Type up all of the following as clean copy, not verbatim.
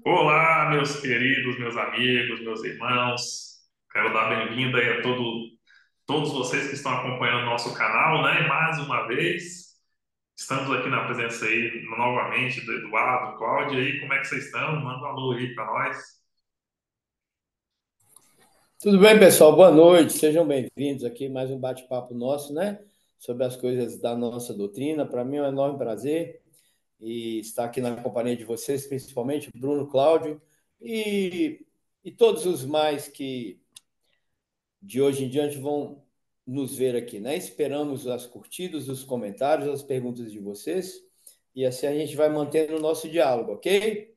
Olá, meus queridos, meus amigos, meus irmãos. Quero dar bem-vinda aí a todos vocês que estão acompanhando o nosso canal, né? Mais uma vez, estamos aqui na presença aí novamente do Eduardo, Cláudio. E aí, como é que vocês estão? Manda um alô aí para nós. Tudo bem, pessoal? Boa noite. Sejam bem-vindos aqui a mais um bate-papo nosso, né? Sobre as coisas da nossa doutrina. Para mim é um enorme prazer e estar aqui na companhia de vocês, principalmente Bruno, Cláudio e todos os mais que de hoje em diante vão nos ver aqui, né? Esperamos as curtidas, os comentários, as perguntas de vocês e assim a gente vai mantendo o nosso diálogo, ok?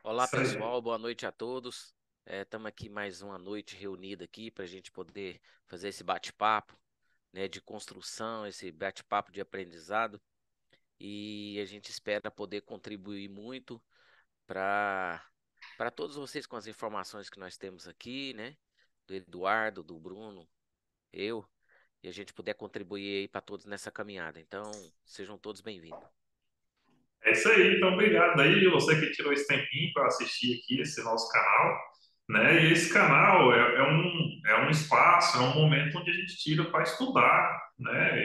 Olá Isso aí. pessoal, boa noite a todos. Estamos aqui mais uma noite reunida aqui para a gente poder fazer esse bate-papo, né, de construção, esse bate-papo de aprendizado e a gente espera poder contribuir muito para todos vocês com as informações que nós temos aqui, né, do Eduardo, do Bruno, eu e a gente puder contribuir aí para todos nessa caminhada. Então, sejam todos bem-vindos. É isso aí, então obrigado aí, você que tirou esse tempinho para assistir aqui esse nosso canal, né? E esse canal é um espaço, é um momento onde a gente tira para estudar, né?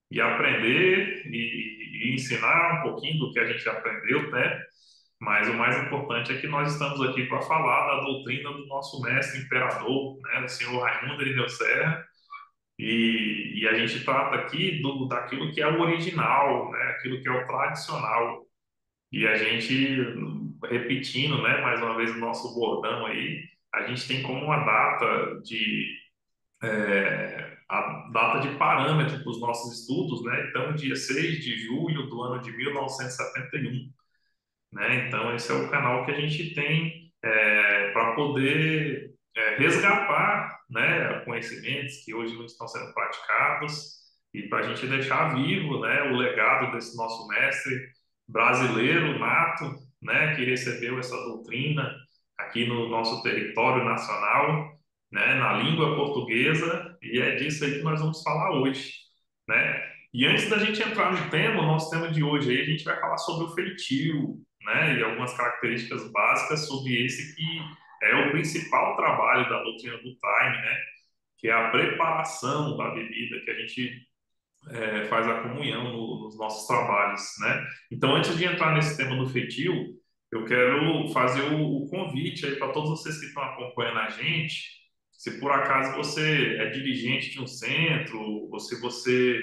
E aprender e ensinar um pouquinho do que a gente aprendeu, né? Mas o mais importante é que nós estamos aqui para falar da doutrina do nosso mestre imperador, né? O senhor Raimundo Irineu Serra, e a gente trata aqui daquilo que é o original, né? Aquilo que é o tradicional. E a gente, repetindo, né, mais uma vez o nosso bordão aí, a gente tem como uma data a data de parâmetro para os nossos estudos, né? Então, dia 6 de julho do ano de 1971, né? Então, esse é o canal que a gente tem para poder resgatar, né, conhecimentos que hoje não estão sendo praticados e para a gente deixar vivo, né, o legado desse nosso mestre brasileiro nato, né, que recebeu essa doutrina aqui no nosso território nacional, né, na língua portuguesa, e é disso aí que nós vamos falar hoje, né? E antes da gente entrar no tema, o nosso tema de hoje aí, a gente vai falar sobre o feitio, né, e algumas características básicas sobre esse que é o principal trabalho da doutrina do Time, né, que é a preparação da bebida, que a gente faz a comunhão nos nossos trabalhos, né. Então, antes de entrar nesse tema do feitio, eu quero fazer o convite aí para todos vocês que estão acompanhando a gente, se por acaso você é dirigente de um centro, ou se você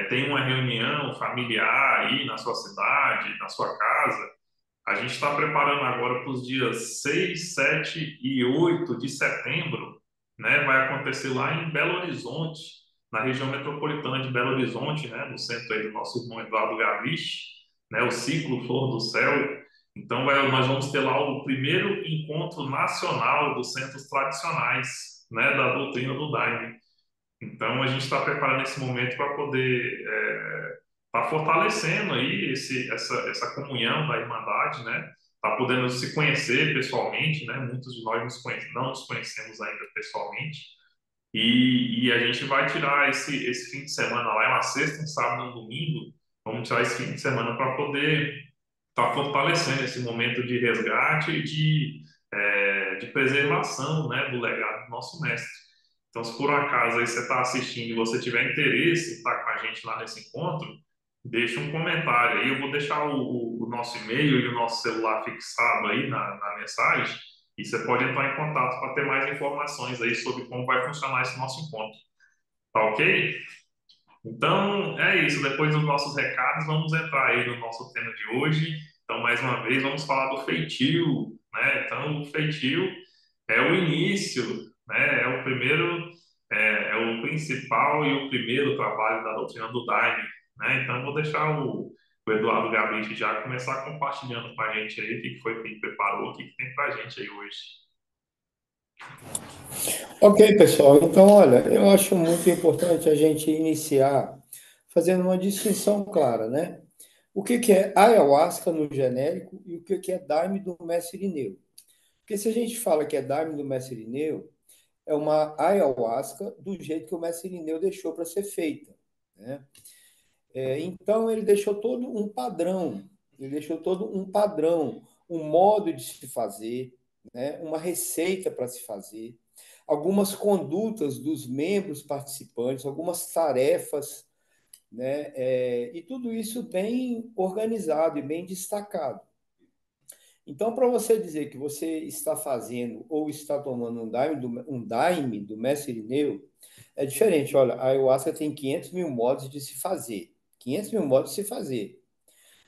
tem uma reunião familiar aí na sua cidade, na sua casa, a gente está preparando agora para os dias 6, 7 e 8 de setembro, né? Vai acontecer lá em Belo Horizonte, na região metropolitana de Belo Horizonte, né? No centro aí do nosso irmão Eduardo Gavichi, né? O Ciclo Flor do Céu. Então, nós vamos ter lá o primeiro encontro nacional dos centros tradicionais, né? Da doutrina do Daime. Então, a gente está preparando esse momento para poder estar fortalecendo aí essa comunhão da Irmandade, né? Tá podendo se conhecer pessoalmente, né? Muitos de nós não nos conhecemos ainda pessoalmente. E a gente vai tirar esse fim de semana lá, é uma sexta, um sábado e um domingo. Vamos tirar esse fim de semana para poder estar fortalecendo esse momento de resgate e de preservação, né, do legado do nosso mestre. Então, se por acaso aí você está assistindo e você tiver interesse em estar com a gente lá nesse encontro, deixa um comentário aí. Eu vou deixar o nosso e-mail e o nosso celular fixado aí na mensagem. E você pode entrar em contato para ter mais informações aí sobre como vai funcionar esse nosso encontro. Tá ok? Então, é isso. Depois dos nossos recados, vamos entrar aí no nosso tema de hoje. Então, mais uma vez, vamos falar do feitio, né? Então, o feitio é o início, né? É o primeiro, é o principal e o primeiro trabalho da doutrina do Daime, né? Então, eu vou deixar o Eduardo Gabriel já começar compartilhando com a gente aí o que foi que ele preparou, o que tem para a gente aí hoje. Ok, pessoal. Então, olha, eu acho muito importante a gente iniciar fazendo uma distinção clara, né? O que é ayahuasca no genérico e o que é daime do mestre Irineu. Porque se a gente fala que é daime do mestre Irineu, é uma ayahuasca do jeito que o mestre Irineu deixou para ser feita, né? Então, ele deixou todo um padrão Ele deixou todo um padrão, um modo de se fazer, né? Uma receita para se fazer, algumas condutas dos membros participantes, algumas tarefas, né? E tudo isso bem organizado e bem destacado. Então, para você dizer que você está fazendo ou está tomando um daime do mestre Irineu, é diferente. Olha, a ayahuasca tem 500 mil modos de se fazer. 500 mil modos de se fazer.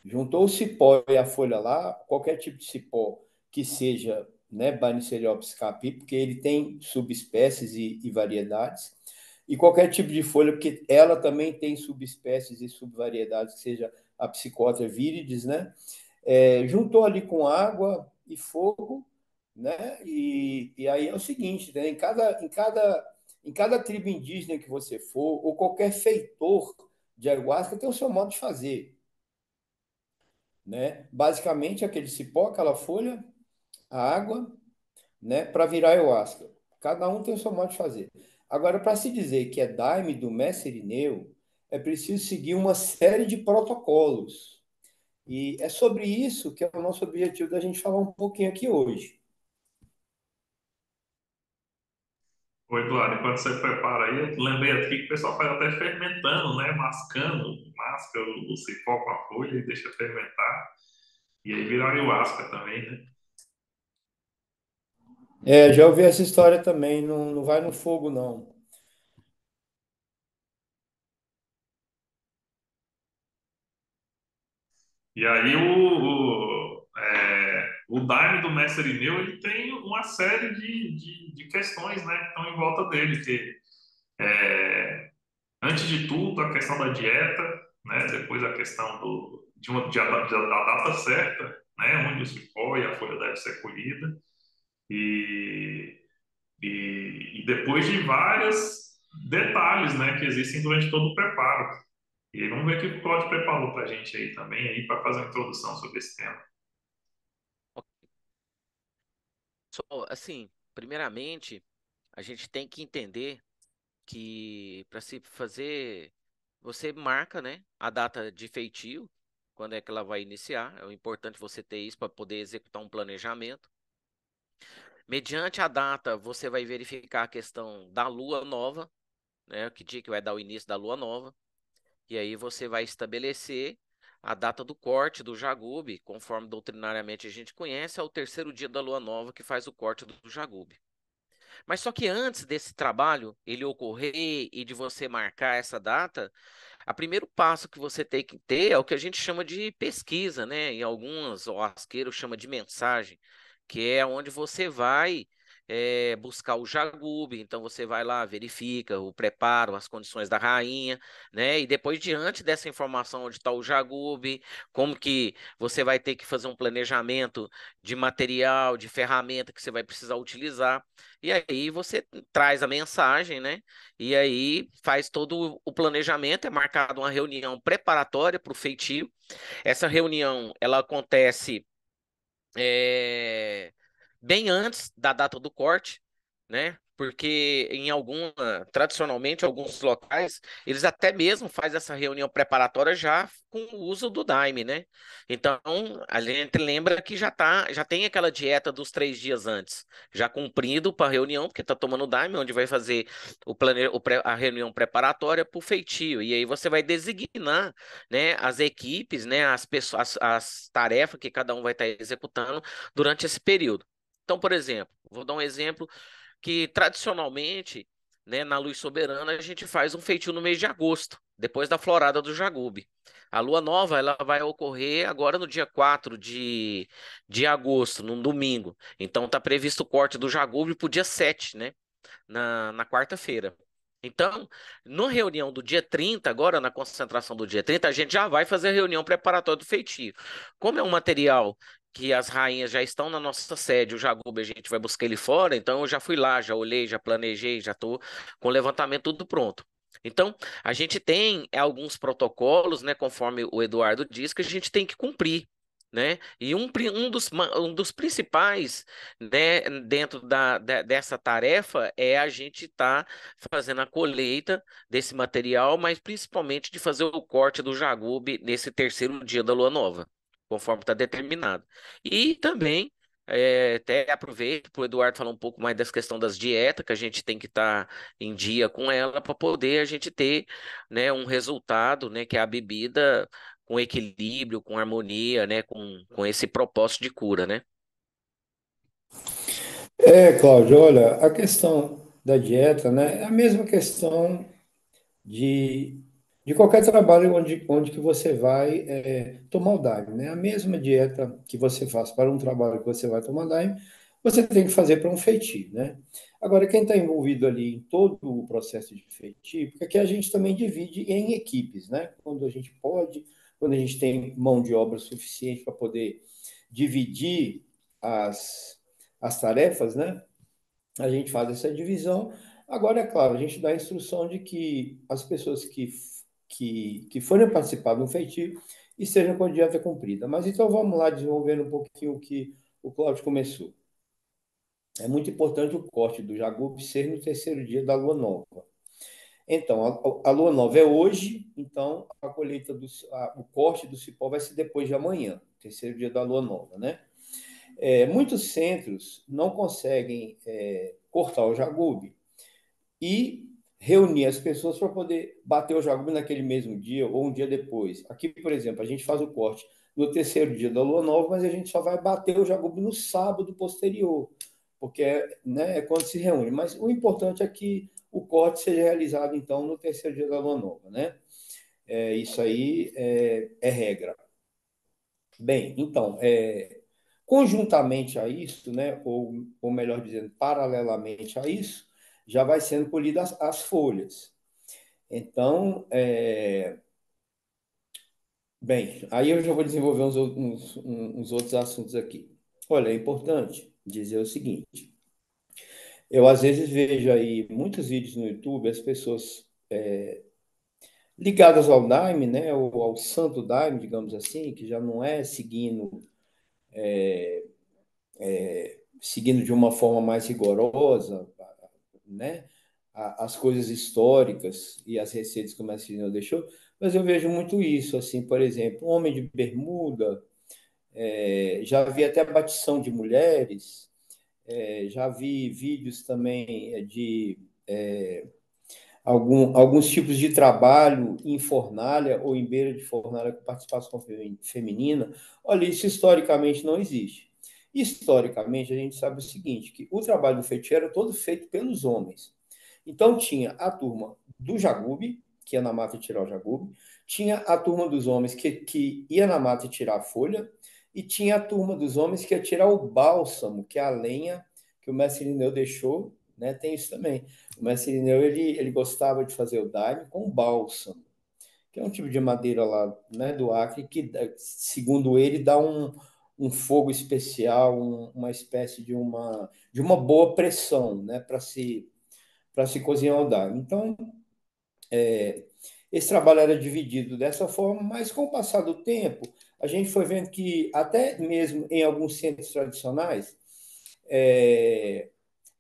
Juntou o cipó e a folha lá, qualquer tipo de cipó que seja, né, Banisteriopsis capi, porque ele tem subespécies e variedades, e qualquer tipo de folha, porque ela também tem subespécies e subvariedades, que seja a Psicotra viridis, né? Juntou ali com água e fogo, né? E aí é o seguinte, né? Em cada tribo indígena que você for, ou qualquer feitor de ayahuasca tem o seu modo de fazer, né? Basicamente, aquele cipó, aquela folha, a água, né? Para virar ayahuasca. Cada um tem o seu modo de fazer. Agora, para se dizer que é daime do mestre Irineu, é preciso seguir uma série de protocolos. E é sobre isso que é o nosso objetivo da gente falar um pouquinho aqui hoje. Ô, Eduardo, enquanto você prepara aí, eu lembrei aqui que o pessoal faz até fermentando, né? Mascando, masca o cipó com a folha e deixa fermentar. E aí vira ayahuasca também, né? Já ouvi essa história também, não, não vai no fogo, não. E aí o Daime do Mestre Irineu, ele tem uma série de questões, né, que estão em volta dele, que antes de tudo a questão da dieta, né, depois a questão da data certa, né, onde o cipó e a folha devem ser colhida, e, e depois de vários detalhes, né, que existem durante todo o preparo. E aí vamos ver o que o Claudio preparou para a gente aí também, aí para fazer uma introdução sobre esse tema. Assim, primeiramente, a gente tem que entender que para se fazer, você marca, né, a data de feitio, quando é que ela vai iniciar. É importante você ter isso para poder executar um planejamento. Mediante a data, você vai verificar a questão da lua nova, né, que dia que vai dar o início da lua nova. E aí você vai estabelecer a data do corte do jagube, conforme doutrinariamente a gente conhece, é o terceiro dia da lua nova que faz o corte do jagube. Mas só que antes desse trabalho ele ocorrer e de você marcar essa data, o primeiro passo que você tem que ter é o que a gente chama de pesquisa, né? Em alguns oasqueiros chama de mensagem, que é onde você vai buscar o jagube. Então você vai lá, verifica o preparo, as condições da rainha, né? E depois, diante dessa informação onde está o jagube, como que você vai ter que fazer um planejamento de material, de ferramenta que você vai precisar utilizar. E aí você traz a mensagem, né? E aí faz todo o planejamento, é marcada uma reunião preparatória para o feitio. Essa reunião ela acontece é, bem antes da data do corte, né? Porque tradicionalmente, alguns locais, eles até mesmo fazem essa reunião preparatória já com o uso do Daime, né? Então, a gente lembra que já tem aquela dieta dos 3 dias antes, já cumprido para a reunião, porque está tomando Daime, onde vai fazer a reunião preparatória para o feitio. E aí você vai designar, né, as equipes, né, as pessoas, as tarefas que cada um vai estar executando durante esse período. Então, por exemplo, vou dar um exemplo que tradicionalmente, né, na luz soberana, a gente faz um feitio no mês de agosto, depois da florada do Jagube. A lua nova ela vai ocorrer agora no dia 4 de agosto, num domingo. Então está previsto o corte do Jagube para o dia 7, né? Na quarta-feira. Então, na reunião do dia 30, agora na concentração do dia 30, a gente já vai fazer a reunião preparatória do feitio. Como é um material que as rainhas já estão na nossa sede, o Jagube a gente vai buscar ele fora, então eu já fui lá, já olhei, já planejei, já estou com o levantamento tudo pronto. Então, a gente tem alguns protocolos, né, conforme o Eduardo disse, que a gente tem que cumprir, né? E um dos principais, né, dentro dessa tarefa é a gente estar fazendo a colheita desse material, mas principalmente de fazer o corte do jagube nesse terceiro dia da lua nova. conforme está determinado. E também, até aproveito para o Eduardo falar um pouco mais dessa questão das dietas, que a gente tem que estar em dia com ela para poder a gente ter, né, um resultado, né, que é a bebida com equilíbrio, com harmonia, né, com esse propósito de cura, né? Cláudio, olha, a questão da dieta, né, é a mesma questão de, de qualquer trabalho onde que você vai tomar o Daime, né? A mesma dieta que você faz para um trabalho que você vai tomar Daime, você tem que fazer para um feitio, né? Agora, quem está envolvido ali em todo o processo de feitio, porque aqui a gente também divide em equipes, né? Quando a gente pode, quando a gente tem mão de obra suficiente para poder dividir as tarefas, né? A gente faz essa divisão. Agora, é claro, a gente dá a instrução de que as pessoas que forem participar do feitio estejam com a dieta cumprida. Mas então vamos lá desenvolvendo um pouquinho o que o Cláudio começou. É muito importante o corte do jagube ser no terceiro dia da lua nova. Então, a lua nova é hoje, então a colheita o corte do cipó vai ser depois de amanhã, terceiro dia da lua nova, né? Muitos centros não conseguem cortar o jagube e reunir as pessoas para poder bater o jagube naquele mesmo dia ou um dia depois. Aqui, por exemplo, a gente faz o corte no terceiro dia da lua nova, mas a gente só vai bater o jagube no sábado posterior, porque né, é quando se reúne. Mas o importante é que o corte seja realizado, então, no terceiro dia da lua nova, né? Isso aí é regra. Bem, então, conjuntamente a isso, né, ou melhor dizendo, paralelamente a isso, já vai sendo colhidas as folhas. Então, bem, aí eu já vou desenvolver uns outros assuntos aqui. Olha, é importante dizer o seguinte: eu às vezes vejo aí muitos vídeos no YouTube, as pessoas ligadas ao Daime, né, ou ao Santo Daime, digamos assim, que já não é seguindo de uma forma mais rigorosa, né? As coisas históricas e as receitas que o Mestre deixou, mas eu vejo muito isso, assim, por exemplo, homem de bermuda, já vi até batição de mulheres, já vi vídeos também alguns tipos de trabalho em fornalha ou em beira de fornalha com participação feminina. Olha, isso historicamente não existe. Historicamente, a gente sabe o seguinte, que o trabalho do feitiço era todo feito pelos homens. Então, tinha a turma do jagube, que ia na mata tirar o jagube, tinha a turma dos homens que ia na mata tirar a folha, e tinha a turma dos homens que ia tirar o bálsamo, que é a lenha que o mestre Irineu deixou, né? Tem isso também. O mestre Irineu, ele gostava de fazer o daime com bálsamo, que é um tipo de madeira lá, né, do Acre, que, segundo ele, dá um fogo especial, uma espécie de uma boa pressão, né, para se cozinhar o daime. Então, esse trabalho era dividido dessa forma, mas com o passar do tempo, a gente foi vendo que, até mesmo em alguns centros tradicionais, é,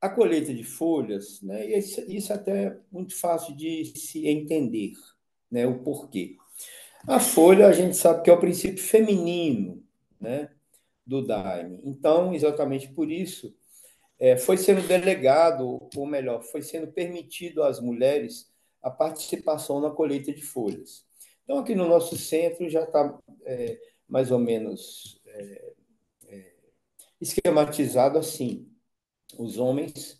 a colheita de folhas, né, isso até é muito fácil de se entender, né, o porquê. A folha, a gente sabe que é o princípio feminino, né, do Daime. Então, exatamente por isso, foi sendo delegado, ou melhor, foi sendo permitido às mulheres a participação na colheita de folhas. Então, aqui no nosso centro já está mais ou menos esquematizado assim. Os homens,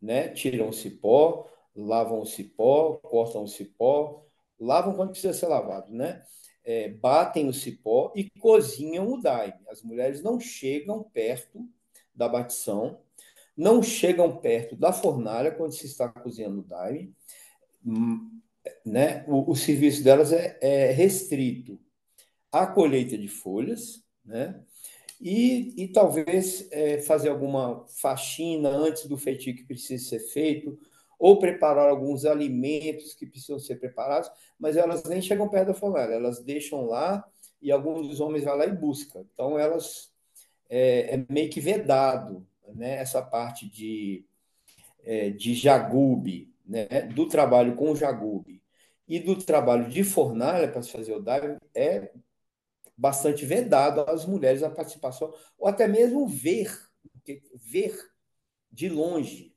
né, tiram o cipó, lavam o cipó, cortam o cipó, lavam quando precisa ser lavado, né? Batem o cipó e cozinham o daime. As mulheres não chegam perto da batição, não chegam perto da fornalha quando se está cozinhando o daime, né? O serviço delas é restrito à colheita de folhas, né? E talvez fazer alguma faxina antes do feitio que precisa ser feito, ou preparar alguns alimentos que precisam ser preparados, mas elas nem chegam perto da fornalha, elas deixam lá e alguns dos homens vão lá e buscam. Então, elas meio que vedado, né, essa parte de jagube, né, do trabalho com jagube e do trabalho de fornalha para se fazer o daime bastante vedado às mulheres a participação, ou até mesmo ver de longe,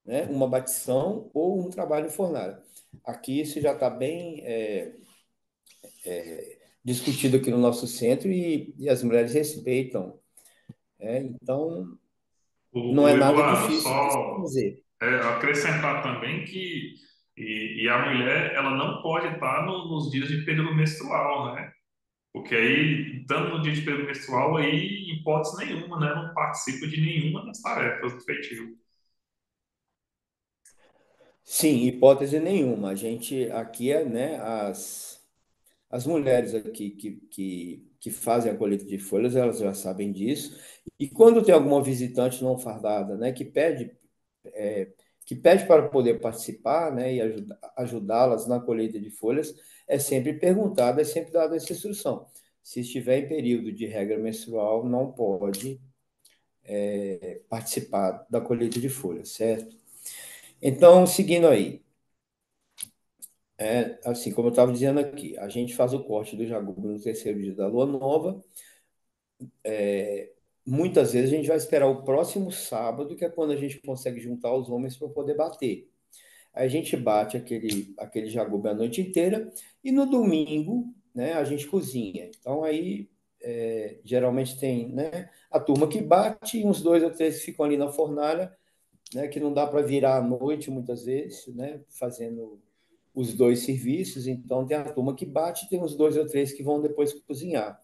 né, uma batição ou um trabalho em fornalha. Aqui isso já está bem discutido aqui no nosso centro e as mulheres respeitam. Então, não é O nada Eduardo, difícil de se só fazer. acrescentar também que a mulher ela não pode estar nos dias de período menstrual, né? Porque aí, estando no dia de período menstrual, aí, em hipótese nenhuma, né? Não participa de nenhuma das tarefas do feitio. Sim, hipótese nenhuma. A gente aqui é, né, as mulheres aqui que fazem a colheita de folhas, elas já sabem disso. E quando tem alguma visitante não fardada, né, que pede para poder participar, né, e ajudá-las na colheita de folhas, é sempre perguntado, é sempre dada essa instrução. Se estiver em período de regra menstrual, não pode participar da colheita de folhas, certo? Então, seguindo aí, assim como eu estava dizendo aqui, a gente faz o corte do jagubo no terceiro dia da lua nova. Muitas vezes a gente vai esperar o próximo sábado, que é quando a gente consegue juntar os homens para poder bater. Aí a gente bate aquele jagube a noite inteira e no domingo, né, a gente cozinha. Então aí geralmente tem, né, a turma que bate e uns dois ou três que ficam ali na fornalha, né, que não dá para virar à noite muitas vezes, né, fazendo os dois serviços. Então tem a turma que bate e tem uns dois ou três que vão depois cozinhar.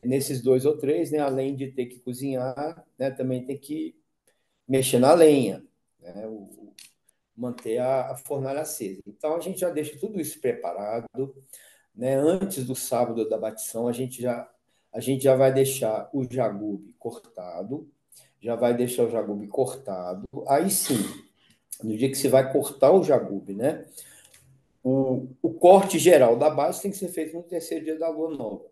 Nesses dois ou três, né, além de ter que cozinhar, né, também tem que mexer na lenha, né, manter a fornalha acesa. Então a gente já deixa tudo isso preparado, né? Antes do sábado da batição, a gente já vai deixar o jagube cortado, já vai deixar o jagube cortado. Aí sim, no dia que você vai cortar o jagube, né? O corte geral da base tem que ser feito no terceiro dia da lua nova.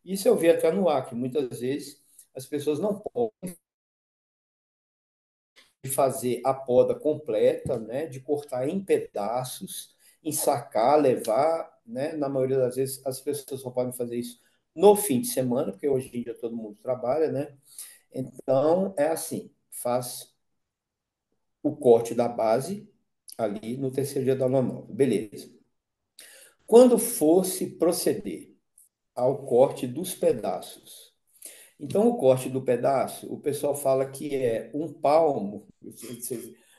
Isso eu vi até no Acre. Muitas vezes as pessoas não podem fazer a poda completa, né, de cortar em pedaços, ensacar, levar, né? Na maioria das vezes as pessoas só podem fazer isso no fim de semana, porque hoje em dia todo mundo trabalha, né? Então é assim, faz o corte da base ali no terceiro dia da lua nova, beleza? Quando fosse proceder ao corte dos pedaços, então, o corte do pedaço, o pessoal fala que é um palmo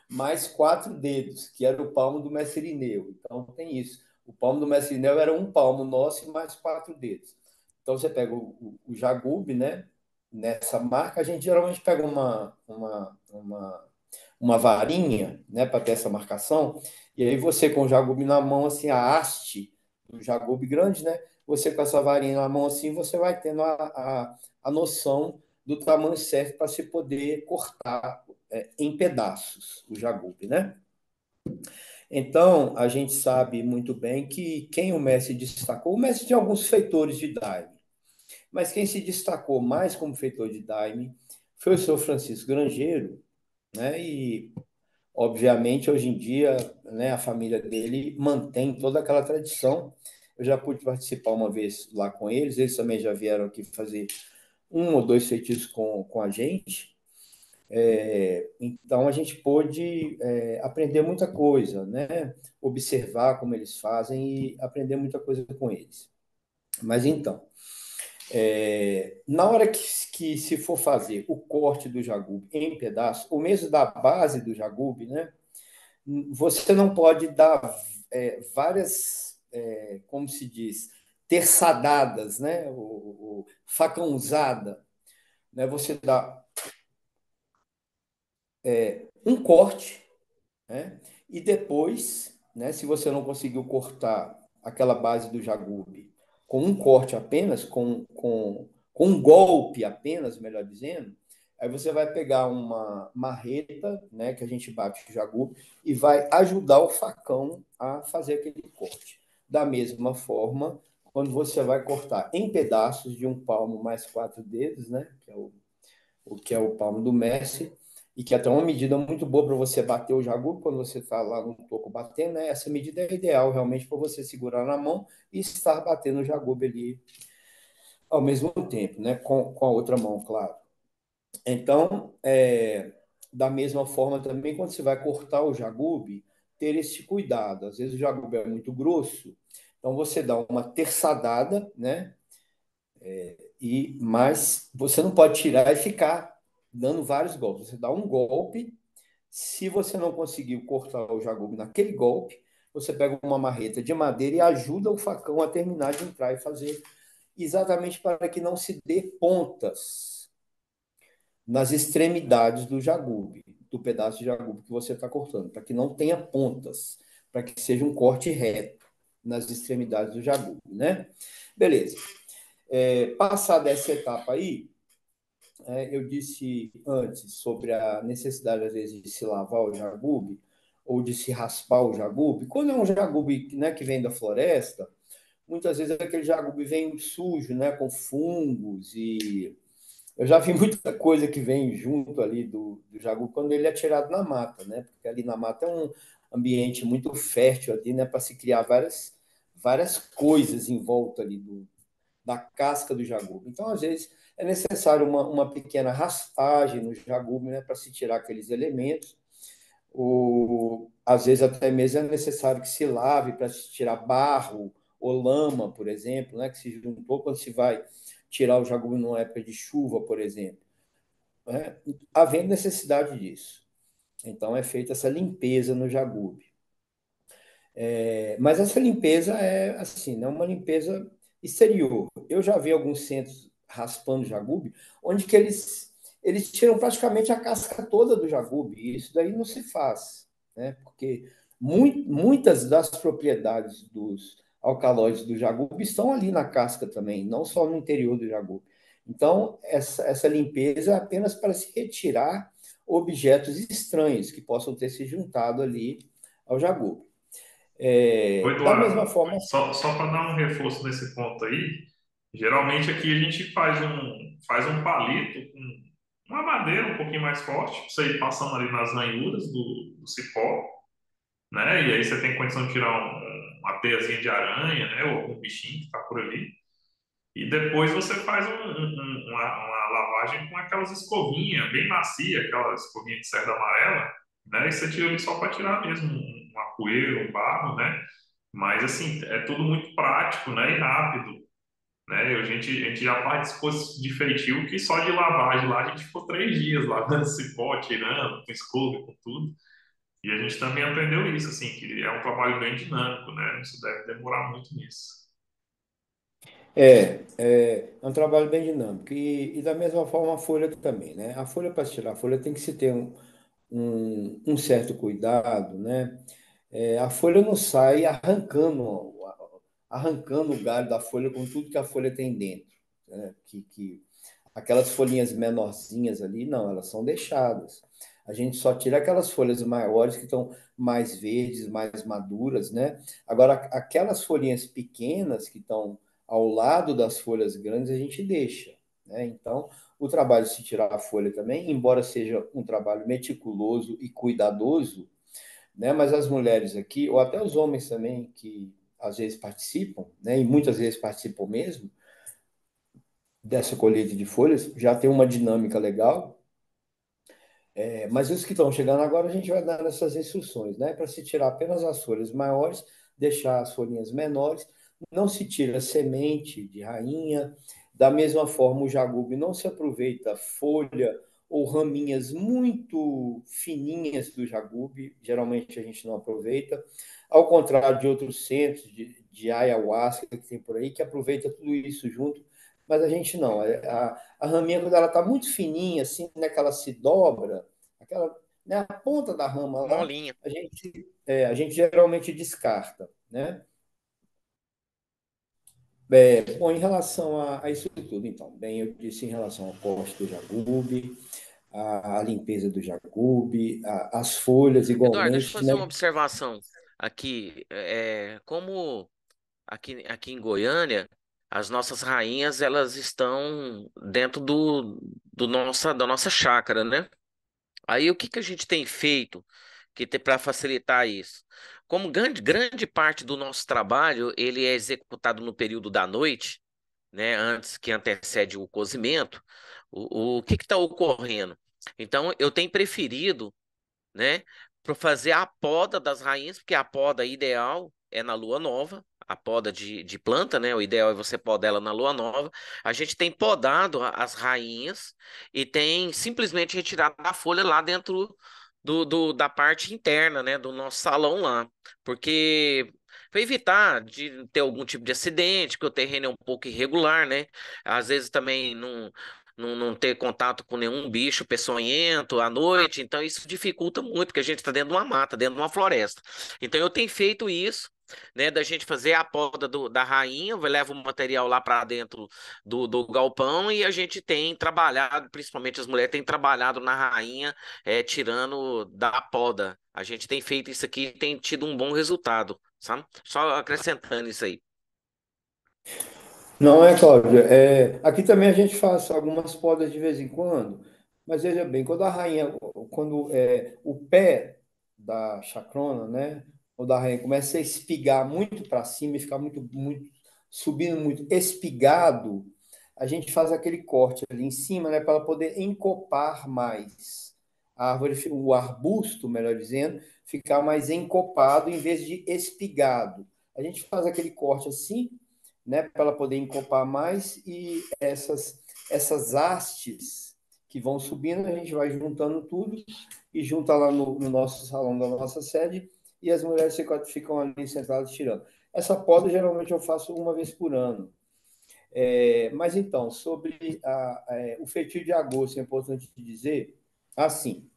mais quatro dedos, que era o palmo do mestre Irineu. Então, tem isso. O palmo do mestre Irineu era um palmo nosso e mais quatro dedos. Então, você pega o jagube, né? Nessa marca, a gente geralmente pega uma varinha, né, para ter essa marcação, e aí você com o jagube na mão, assim, a haste do jagube grande, né? Você com essa varinha na mão assim, você vai tendo a noção do tamanho certo para se poder cortar em pedaços o jagube, né? Então, a gente sabe muito bem que quem o Messi destacou, o Messi tinha alguns feitores de daime, mas quem se destacou mais como feitor de daime foi o seu Francisco Grangeiro, né? E, obviamente, hoje em dia, né, a família dele mantém toda aquela tradição. Eu já pude participar uma vez lá com eles também já vieram aqui fazer um ou dois feitiços com a gente. Então a gente pôde aprender muita coisa, né? Observar como eles fazem e aprender muita coisa com eles. Mas então, na hora que se for fazer o corte do jagube em pedaços, ou mesmo da base do jagube, né? Você não pode dar várias, como se diz, terçadadas, né? O facãozada, né? Você dá um corte, né? E depois, né, se você não conseguiu cortar aquela base do jagube com um corte apenas, com um golpe apenas, melhor dizendo, aí você vai pegar uma marreta, né, que a gente bate o jagube, e vai ajudar o facão a fazer aquele corte. Da mesma forma, quando você vai cortar em pedaços de um palmo mais quatro dedos, né, que é o palmo do Messi, e que é até uma medida muito boa para você bater o jagu quando você está lá no toco batendo, né? Essa medida é ideal realmente para você segurar na mão e estar batendo o jagu ali ao mesmo tempo, né? Com a outra mão, claro. Então, da mesma forma também, quando você vai cortar o jagube, ter esse cuidado. Às vezes o jagube é muito grosso, então você dá uma terçadada, né? Mas você não pode tirar e ficar dando vários golpes. Você dá um golpe, se você não conseguiu cortar o jagube naquele golpe, você pega uma marreta de madeira e ajuda o facão a terminar de entrar e fazer exatamente para que não se dê pontas nas extremidades do jagube, do pedaço de jagube que você está cortando, para que não tenha pontas, para que seja um corte reto nas extremidades do jagube, né? Beleza. Passada essa etapa aí, eu disse antes sobre a necessidade, às vezes, de se lavar o jagube ou de se raspar o jagube. Quando é um jagube, né, que vem da floresta, muitas vezes aquele jagube vem sujo, né, com fungos e eu já vi muita coisa que vem junto ali do jagu quando ele é tirado na mata, né? Porque ali na mata é um ambiente muito fértil ali, né? Para se criar várias coisas em volta ali da casca do jagu. Então, às vezes, é necessário uma pequena raspagem no jagu, né? Para se tirar aqueles elementos. Às vezes, até mesmo é necessário que se lave para se tirar barro ou lama, por exemplo, né? Que se juntou quando se vai tirar o jagu numa época de chuva, por exemplo, né? Havendo necessidade disso. Então, é feita essa limpeza no jagube. Mas essa limpeza é assim, não é uma limpeza exterior. Eu já vi alguns centros raspando jagube, onde que eles tiram praticamente a casca toda do jagube, e isso daí não se faz, né? Porque muitas das propriedades dos alcaloides do jagube estão ali na casca também, não só no interior do jagube. Então, essa limpeza é apenas para se retirar objetos estranhos que possam ter se juntado ali ao jagube. Ô, Da mesma Eduardo, forma, só para dar um reforço nesse ponto aí, geralmente aqui a gente faz um palito com uma madeira um pouquinho mais forte, para você ir passando ali nas ranhuras do cipó, né? E aí você tem condição de tirar uma teiazinha de aranha, né? Ou algum bichinho que está por ali. E depois você faz uma lavagem com aquelas escovinhas bem macia, aquela escovinha de cerda amarela, né? E você tira ali só para tirar mesmo uma poeira, um barro, né? Mas, assim, é tudo muito prático, né? E rápido, né? A gente já participou de feitio que só de lavagem lá a gente ficou 3 dias lavando cipó, tirando, com escova, com tudo. E a gente também aprendeu isso, assim, que é um trabalho bem dinâmico, né? Isso deve demorar muito nisso. é um trabalho bem dinâmico. E da mesma forma a folha também, né? A folha, para tirar a folha, tem que se ter um certo cuidado, né? A folha não sai arrancando o galho da folha com tudo que a folha tem dentro, né? Que aquelas folhinhas menorzinhas ali, não, elas são deixadas. A gente só tira aquelas folhas maiores que estão mais verdes, mais maduras, né? Agora, aquelas folhinhas pequenas que estão ao lado das folhas grandes, a gente deixa, né? Então, o trabalho de se tirar a folha também, embora seja um trabalho meticuloso e cuidadoso, né? Mas as mulheres aqui, ou até os homens também, que às vezes participam, né? E muitas vezes participam mesmo, dessa colheita de folhas, já tem uma dinâmica legal. Mas os que estão chegando agora, a gente vai dar essas instruções, né? Para se tirar apenas as folhas maiores, deixar as folhinhas menores, não se tira semente de rainha. Da mesma forma, o jagube não se aproveita folha ou raminhas muito fininhas do jagube, geralmente a gente não aproveita, ao contrário de outros centros de ayahuasca que tem por aí, que aproveita tudo isso junto, mas a gente não. A raminha, quando ela está muito fininha, assim, né, que ela se dobra, aquela, né, a ponta da rama lá, Molinha. a gente geralmente descarta, né? Bom, em relação a isso tudo, então, bem, eu disse em relação ao corte do jagube, a limpeza do jagube, as folhas Eduardo, deixa eu igualmente, fazer né? uma observação aqui. Como aqui em Goiânia, as nossas rainhas elas estão dentro da nossa chácara, né? Aí o que que a gente tem feito para facilitar isso? Como grande parte do nosso trabalho ele é executado no período da noite, né, antes que antecede o cozimento, o que está ocorrendo? Então, eu tenho preferido, né, para fazer a poda das rainhas, porque a poda ideal é na lua nova, a poda de planta, né? O ideal é você podar ela na lua nova. A gente tem podado as rainhas e tem simplesmente retirado a folha lá dentro da parte interna, né? Do nosso salão lá, porque para evitar de ter algum tipo de acidente, que o terreno é um pouco irregular, né? Às vezes também não ter contato com nenhum bicho peçonhento à noite, então isso dificulta muito, porque a gente está dentro de uma mata, dentro de uma floresta. Então eu tenho feito isso, né, da gente fazer a poda da rainha, leva o material lá para dentro do galpão e a gente tem trabalhado, principalmente as mulheres têm trabalhado na rainha, tirando da poda. A gente tem feito isso aqui e tem tido um bom resultado, sabe? Só acrescentando isso aí. Não é, Cláudia? Aqui também a gente faz algumas podas de vez em quando, mas veja bem, quando a rainha, quando o pé da chacrona, né, ou da rainha começa a espigar muito para cima e ficar subindo muito espigado, a gente faz aquele corte ali em cima, né, para ela poder encopar mais. A árvore, o arbusto, melhor dizendo, ficar mais encopado em vez de espigado. A gente faz aquele corte assim, né, para ela poder encopar mais e essas hastes que vão subindo, a gente vai juntando tudo e junta lá no nosso salão da nossa sede e as mulheres ficam ali sentadas tirando. Essa poda geralmente eu faço uma vez por ano. Mas então, sobre o feitio de agosto, é importante dizer assim,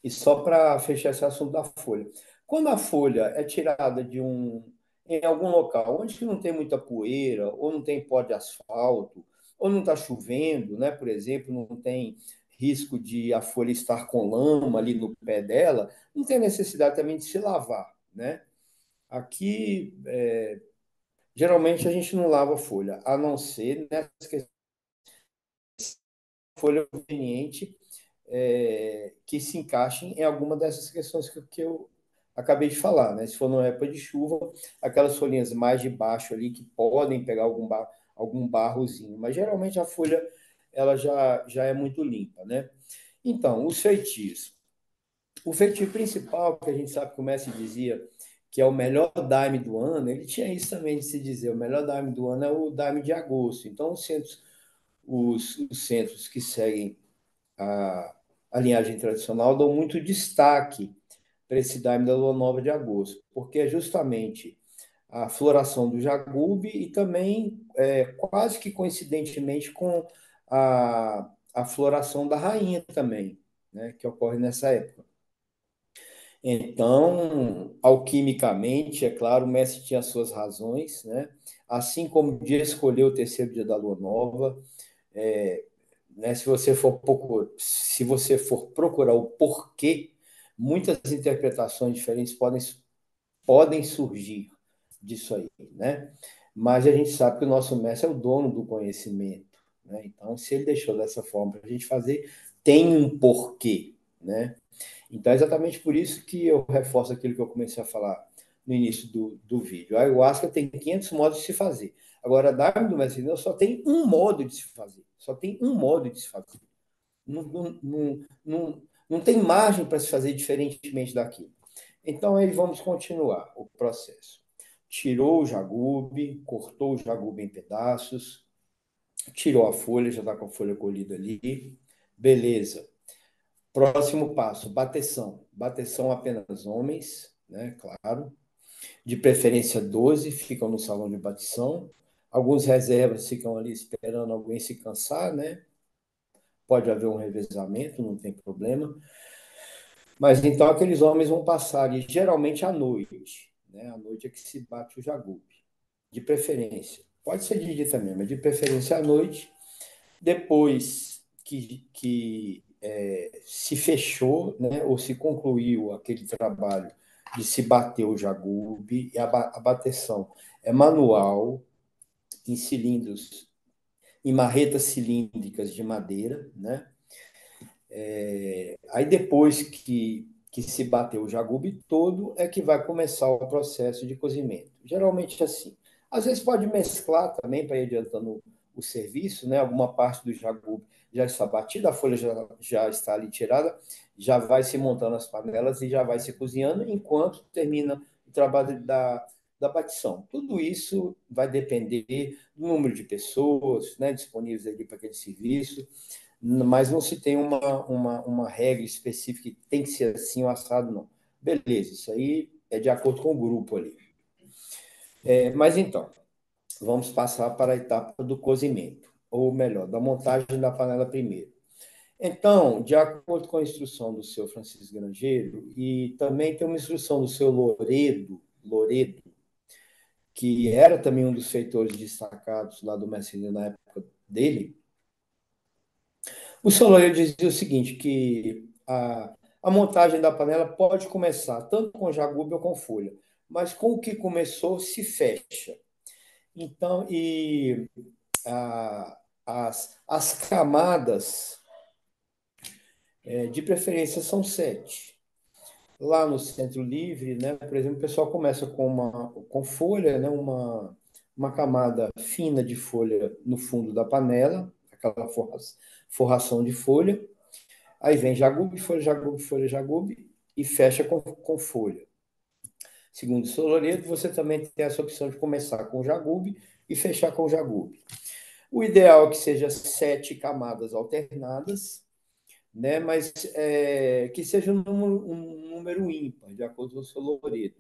e só para fechar esse assunto da folha. Quando a folha é tirada em algum local onde não tem muita poeira, ou não tem pó de asfalto, ou não está chovendo, né? Por exemplo, não tem risco de a folha estar com lama ali no pé dela, não tem necessidade também de se lavar, né? Aqui, geralmente a gente não lava a folha, a não ser nessas questões de folha conveniente que se encaixem em alguma dessas questões que eu acabei de falar, né? Se for numa época de chuva, aquelas folhinhas mais de baixo ali que podem pegar algum barrozinho, mas geralmente a folha ela já é muito limpa, né? Então, os feitiços. O feitio principal, que a gente sabe que o mestre dizia que é o melhor daime do ano, ele tinha isso também de se dizer, o melhor daime do ano é o daime de agosto. Então, os centros que seguem a, a linhagem tradicional dão muito destaque para esse daime da lua nova de agosto, porque é justamente a floração do jagube e também, quase que coincidentemente, com a floração da rainha também, né, que ocorre nessa época. Então, alquimicamente, é claro, o mestre tinha suas razões, né? Assim como o dia escolheu o terceiro dia da lua nova, é, né? Se você for procurar o porquê, muitas interpretações diferentes podem surgir disso aí, né? Mas a gente sabe que o nosso mestre é o dono do conhecimento, né? Então, se ele deixou dessa forma para a gente fazer, tem um porquê, né? Então, é exatamente por isso que eu reforço aquilo que eu comecei a falar no início do vídeo. A ayahuasca tem 500 modos de se fazer. Agora, a Dharma do Mestre Deus só tem um modo de se fazer. Só tem um modo de se fazer. Não tem margem para se fazer diferentemente daquilo. Então, aí vamos continuar o processo. Tirou o jagube, cortou o jagube em pedaços, tirou a folha, já está com a folha colhida ali. Beleza. Próximo passo, bateção. Bateção apenas homens, né? Claro. De preferência 12 ficam no salão de bateção. Alguns reservas ficam ali esperando alguém se cansar, né? Pode haver um revezamento, não tem problema. Mas então aqueles homens vão passar ali, geralmente à noite, né? À noite é que se bate o jagube, de preferência. Pode ser de dia também, mas de preferência à noite. Depois que se fechou, né, ou se concluiu aquele trabalho de se bater o jagube, e a bateção é manual, em cilindros, em marretas cilíndricas de madeira, né? Aí depois que se bateu o jagube todo, é que vai começar o processo de cozimento. Geralmente assim. Às vezes pode mesclar também para ir adiantando o serviço, né? Alguma parte do jagube já está batida, a folha já está ali tirada, já vai se montando as panelas e já vai se cozinhando enquanto termina o trabalho da batição. Tudo isso vai depender do número de pessoas, né, disponíveis ali para aquele serviço, mas não se tem uma regra específica que tem que ser assim o assado, não. Beleza, isso aí é de acordo com o grupo ali. Mas então, vamos passar para a etapa do cozimento, ou melhor, da montagem da panela primeiro. Então, de acordo com a instrução do seu Francisco Grangeiro, e também tem uma instrução do seu Loredo, que era também um dos feitores destacados lá do Mestre na época dele, o seu Loredo dizia o seguinte, que a montagem da panela pode começar tanto com jagube ou com folha, mas com o que começou se fecha. Então, as camadas, de preferência, são 7. Lá no Centro Livre, né, por exemplo, o pessoal começa com folha, né, uma camada fina de folha no fundo da panela, aquela forração de folha. Aí vem jagube, folha, jagube, e fecha com folha. Segundo o seu Loredo, você também tem essa opção de começar com jagube e fechar com jagube. O ideal é que seja 7 camadas alternadas, né? Mas que seja um número ímpar, de acordo com o seu Loredo.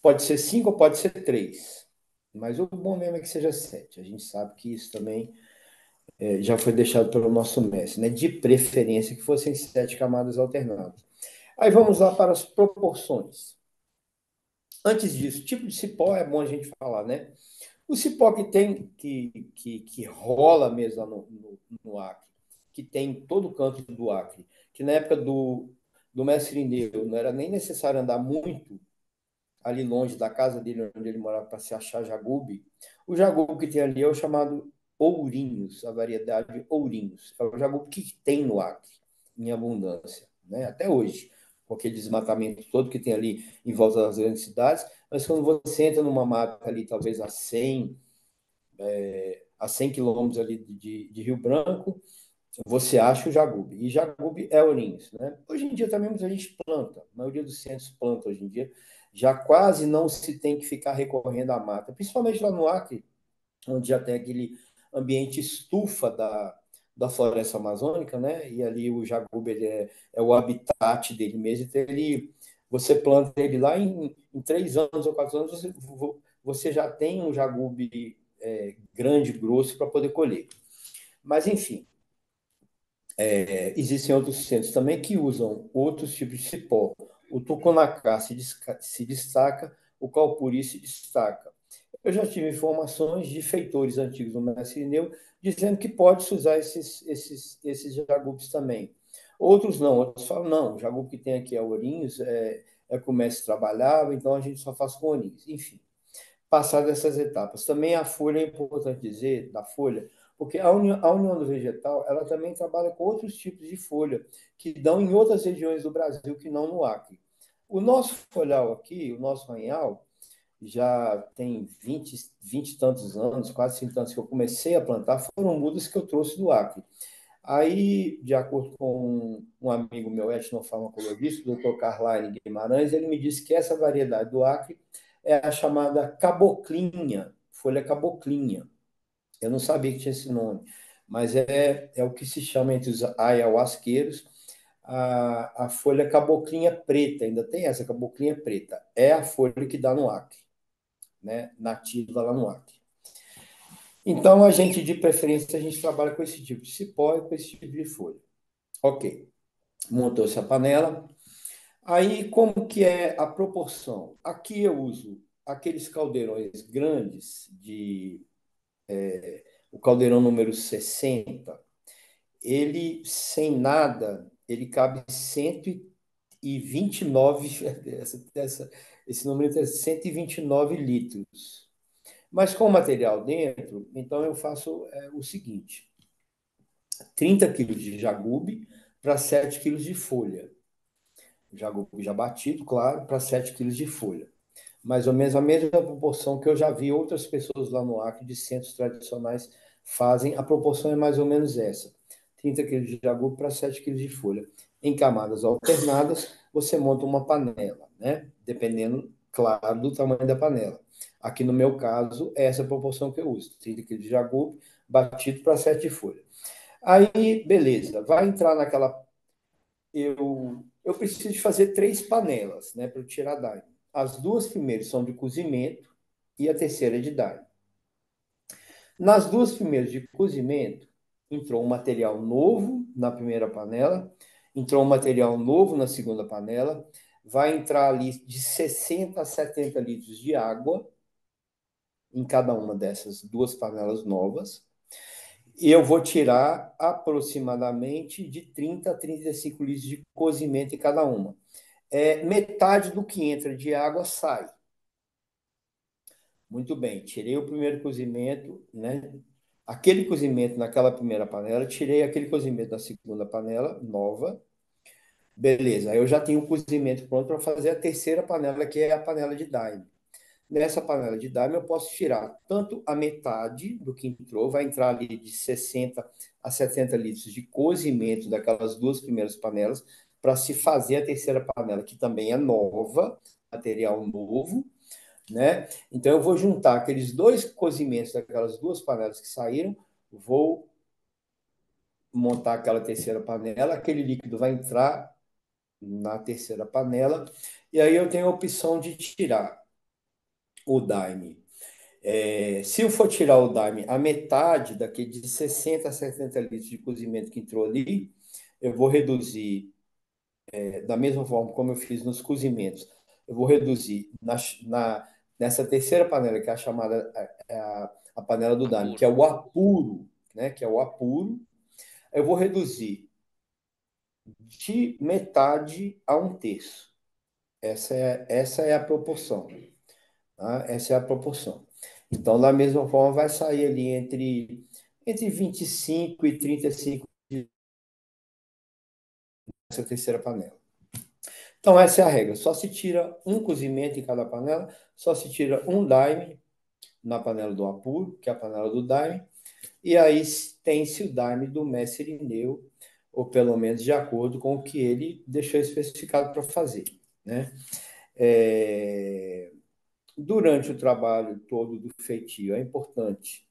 Pode ser 5 ou pode ser 3, mas o bom mesmo é que seja 7. A gente sabe que isso também já foi deixado pelo nosso mestre, né? De preferência que fossem 7 camadas alternadas. Aí vamos lá para as proporções. Antes disso, tipo de cipó é bom a gente falar, né? O cipó que tem, que rola mesmo no Acre, que tem em todo canto do Acre, que na época do mestre Irineu não era nem necessário andar muito ali longe da casa dele, onde ele morava, para se achar jagube. O jagube que tem ali é o chamado ourinhos, a variedade ourinhos. É o jagube que tem no Acre, em abundância, né? Até hoje, com aquele desmatamento todo que tem ali em volta das grandes cidades. Mas quando você entra numa mata ali, talvez a 100 quilômetros ali de Rio Branco, você acha o jagube. E jagube é ourinhos, né? Hoje em dia também muita gente planta, a maioria dos centros planta hoje em dia. Já quase não se tem que ficar recorrendo à mata, principalmente lá no Acre, onde já tem aquele ambiente estufa da floresta amazônica, né? E ali o jagube ele é o habitat dele mesmo. Então você planta ele lá em 3 anos ou 4 anos, você já tem um jagube grande, grosso, para poder colher. Mas, enfim, existem outros centros também que usam outros tipos de cipó. O tucunacá se destaca, o calpuri se destaca. Eu já tive informações de feitores antigos do mestre Irineu dizendo que pode-se usar esses jagubes também. Outros não, outros falam, não, o jagube que tem aqui é ourinhos, é que o mestre trabalhava, então a gente só faz com ourinhos. Enfim, passar essas etapas. Também a folha, é importante dizer, da folha, porque a União do Vegetal, ela também trabalha com outros tipos de folha, que dão em outras regiões do Brasil, que não no Acre. O nosso folhal aqui, o nosso ranhal, já tem 20 e tantos anos, quase 30 anos que eu comecei a plantar, foram mudas que eu trouxe do Acre. Aí, de acordo com um amigo meu, etnofarmacologista, o Dr. Carline Guimarães, ele me disse que essa variedade do Acre é a chamada caboclinha, folha caboclinha. Eu não sabia que tinha esse nome, mas é o que se chama entre os ayahuasqueiros a folha caboclinha preta, ainda tem essa caboclinha preta, é a folha que dá no Acre, né? Nativa lá no Acre. Então, a gente, de preferência, a gente trabalha com esse tipo de cipó e com esse tipo de folha. Ok, montou-se a panela. Aí, como que é a proporção? Aqui eu uso aqueles caldeirões grandes, o caldeirão número 60. Ele, sem nada, ele cabe 129, esse número é 129 litros. Mas com o material dentro, então eu faço o seguinte: 30 quilos de jagube para 7 quilos de folha. Jagube já batido, claro, para 7 quilos de folha. mais ou menos a mesma proporção que eu já vi outras pessoas lá no Acre de centros tradicionais fazem. A proporção é mais ou menos essa: 30 quilos de jagu para 7 quilos de folha. Em camadas alternadas, você monta uma panela, né? Dependendo, claro, do tamanho da panela. Aqui no meu caso, é essa proporção que eu uso: 30 quilos de jagu batido para 7 de folha. Aí, beleza, vai entrar naquela. Eu preciso de fazer 3 panelas, né, para tirar daime. As duas primeiras são de cozimento e a terceira é de daime. Nas duas primeiras de cozimento, entrou um material novo na primeira panela, entrou um material novo na segunda panela, vai entrar ali de 60 a 70 litros de água em cada uma dessas duas panelas novas. E eu vou tirar aproximadamente de 30 a 35 litros de cozimento em cada uma. Metade do que entra de água sai. Muito bem, tirei o primeiro cozimento, né? Aquele cozimento naquela primeira panela, tirei aquele cozimento da segunda panela, nova. Beleza, aí eu já tenho o cozimento pronto para fazer a terceira panela, que é a panela de daime. Nessa panela de daime, eu posso tirar tanto a metade do que entrou, vai entrar ali de 60 a 70 litros de cozimento daquelas duas primeiras panelas, para se fazer a terceira panela, que também é nova, material novo, né? Então, eu vou juntar aqueles dois cozimentos daquelas duas panelas que saíram, vou montar aquela terceira panela, aquele líquido vai entrar na terceira panela, e aí eu tenho a opção de tirar o daime. Se eu for tirar o daime, a metade daquele de 60 a 70 litros de cozimento que entrou ali, eu vou reduzir, da mesma forma como eu fiz nos cozimentos, eu vou reduzir nessa terceira panela, que é a chamada a panela do daime, que Apuro. é o apuro, né? Que é o apuro, eu vou reduzir de metade a um terço. Essa é a proporção. Tá? Essa é a proporção. Então, da mesma forma, vai sair ali entre 25 e 35 essa terceira panela. Então, essa é a regra. Só se tira um cozimento em cada panela, só se tira um daime na panela do apuro, que é a panela do daime, e aí tem-se o daime do mestre Irineu, ou pelo menos de acordo com o que ele deixou especificado para fazer, né? Durante o trabalho todo do feitio, é importante,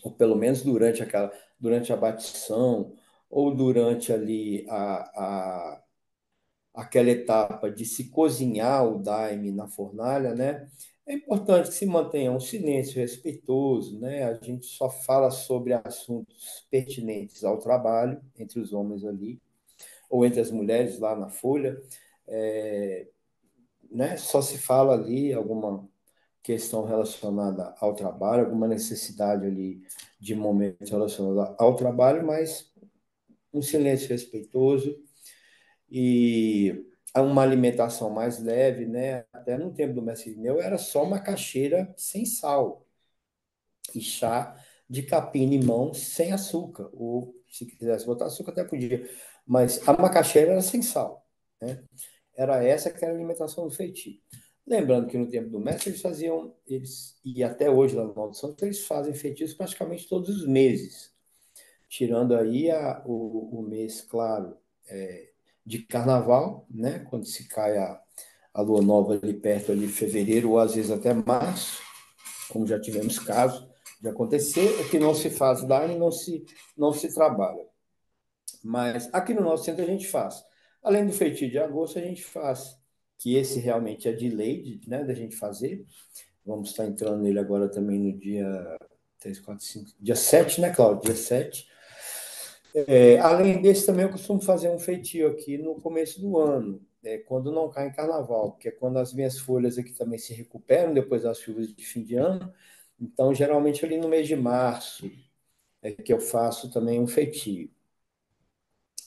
ou pelo menos durante a batição, ou durante ali aquela etapa de se cozinhar o daime na fornalha, né? É importante que se mantenha um silêncio respeitoso, né? A gente só fala sobre assuntos pertinentes ao trabalho, entre os homens ali, ou entre as mulheres lá na folha, né? Só se fala ali alguma questão relacionada ao trabalho, alguma necessidade ali de momento relacionado ao trabalho, mas um silêncio respeitoso e uma alimentação mais leve, né? Até no tempo do mestre Irineu era só macaxeira sem sal e chá de capim-limão sem açúcar, ou se quisesse botar açúcar até podia, mas a macaxeira era sem sal, né? Era essa que era a alimentação do feitio. Lembrando que no tempo do mestre e até hoje lá no Alto Santo, eles fazem feitiços praticamente todos os meses, tirando aí o mês, claro, de carnaval, né? Quando se cai a lua nova ali perto ali de fevereiro, ou às vezes até março, como já tivemos casos de acontecer, é que não se faz lá e não se trabalha. Mas aqui no nosso centro a gente faz. Além do feitio de agosto, a gente faz, que esse realmente é de lei, né, da gente fazer. Vamos estar entrando nele agora também no dia 3, 4, 5, dia 7, né, Cláudio? Dia 7. Além desse, também eu costumo fazer um feitio aqui no começo do ano, quando não cai em carnaval, que é quando as minhas folhas aqui também se recuperam depois das chuvas de fim de ano. Então, geralmente ali no mês de março é que eu faço também um feitio.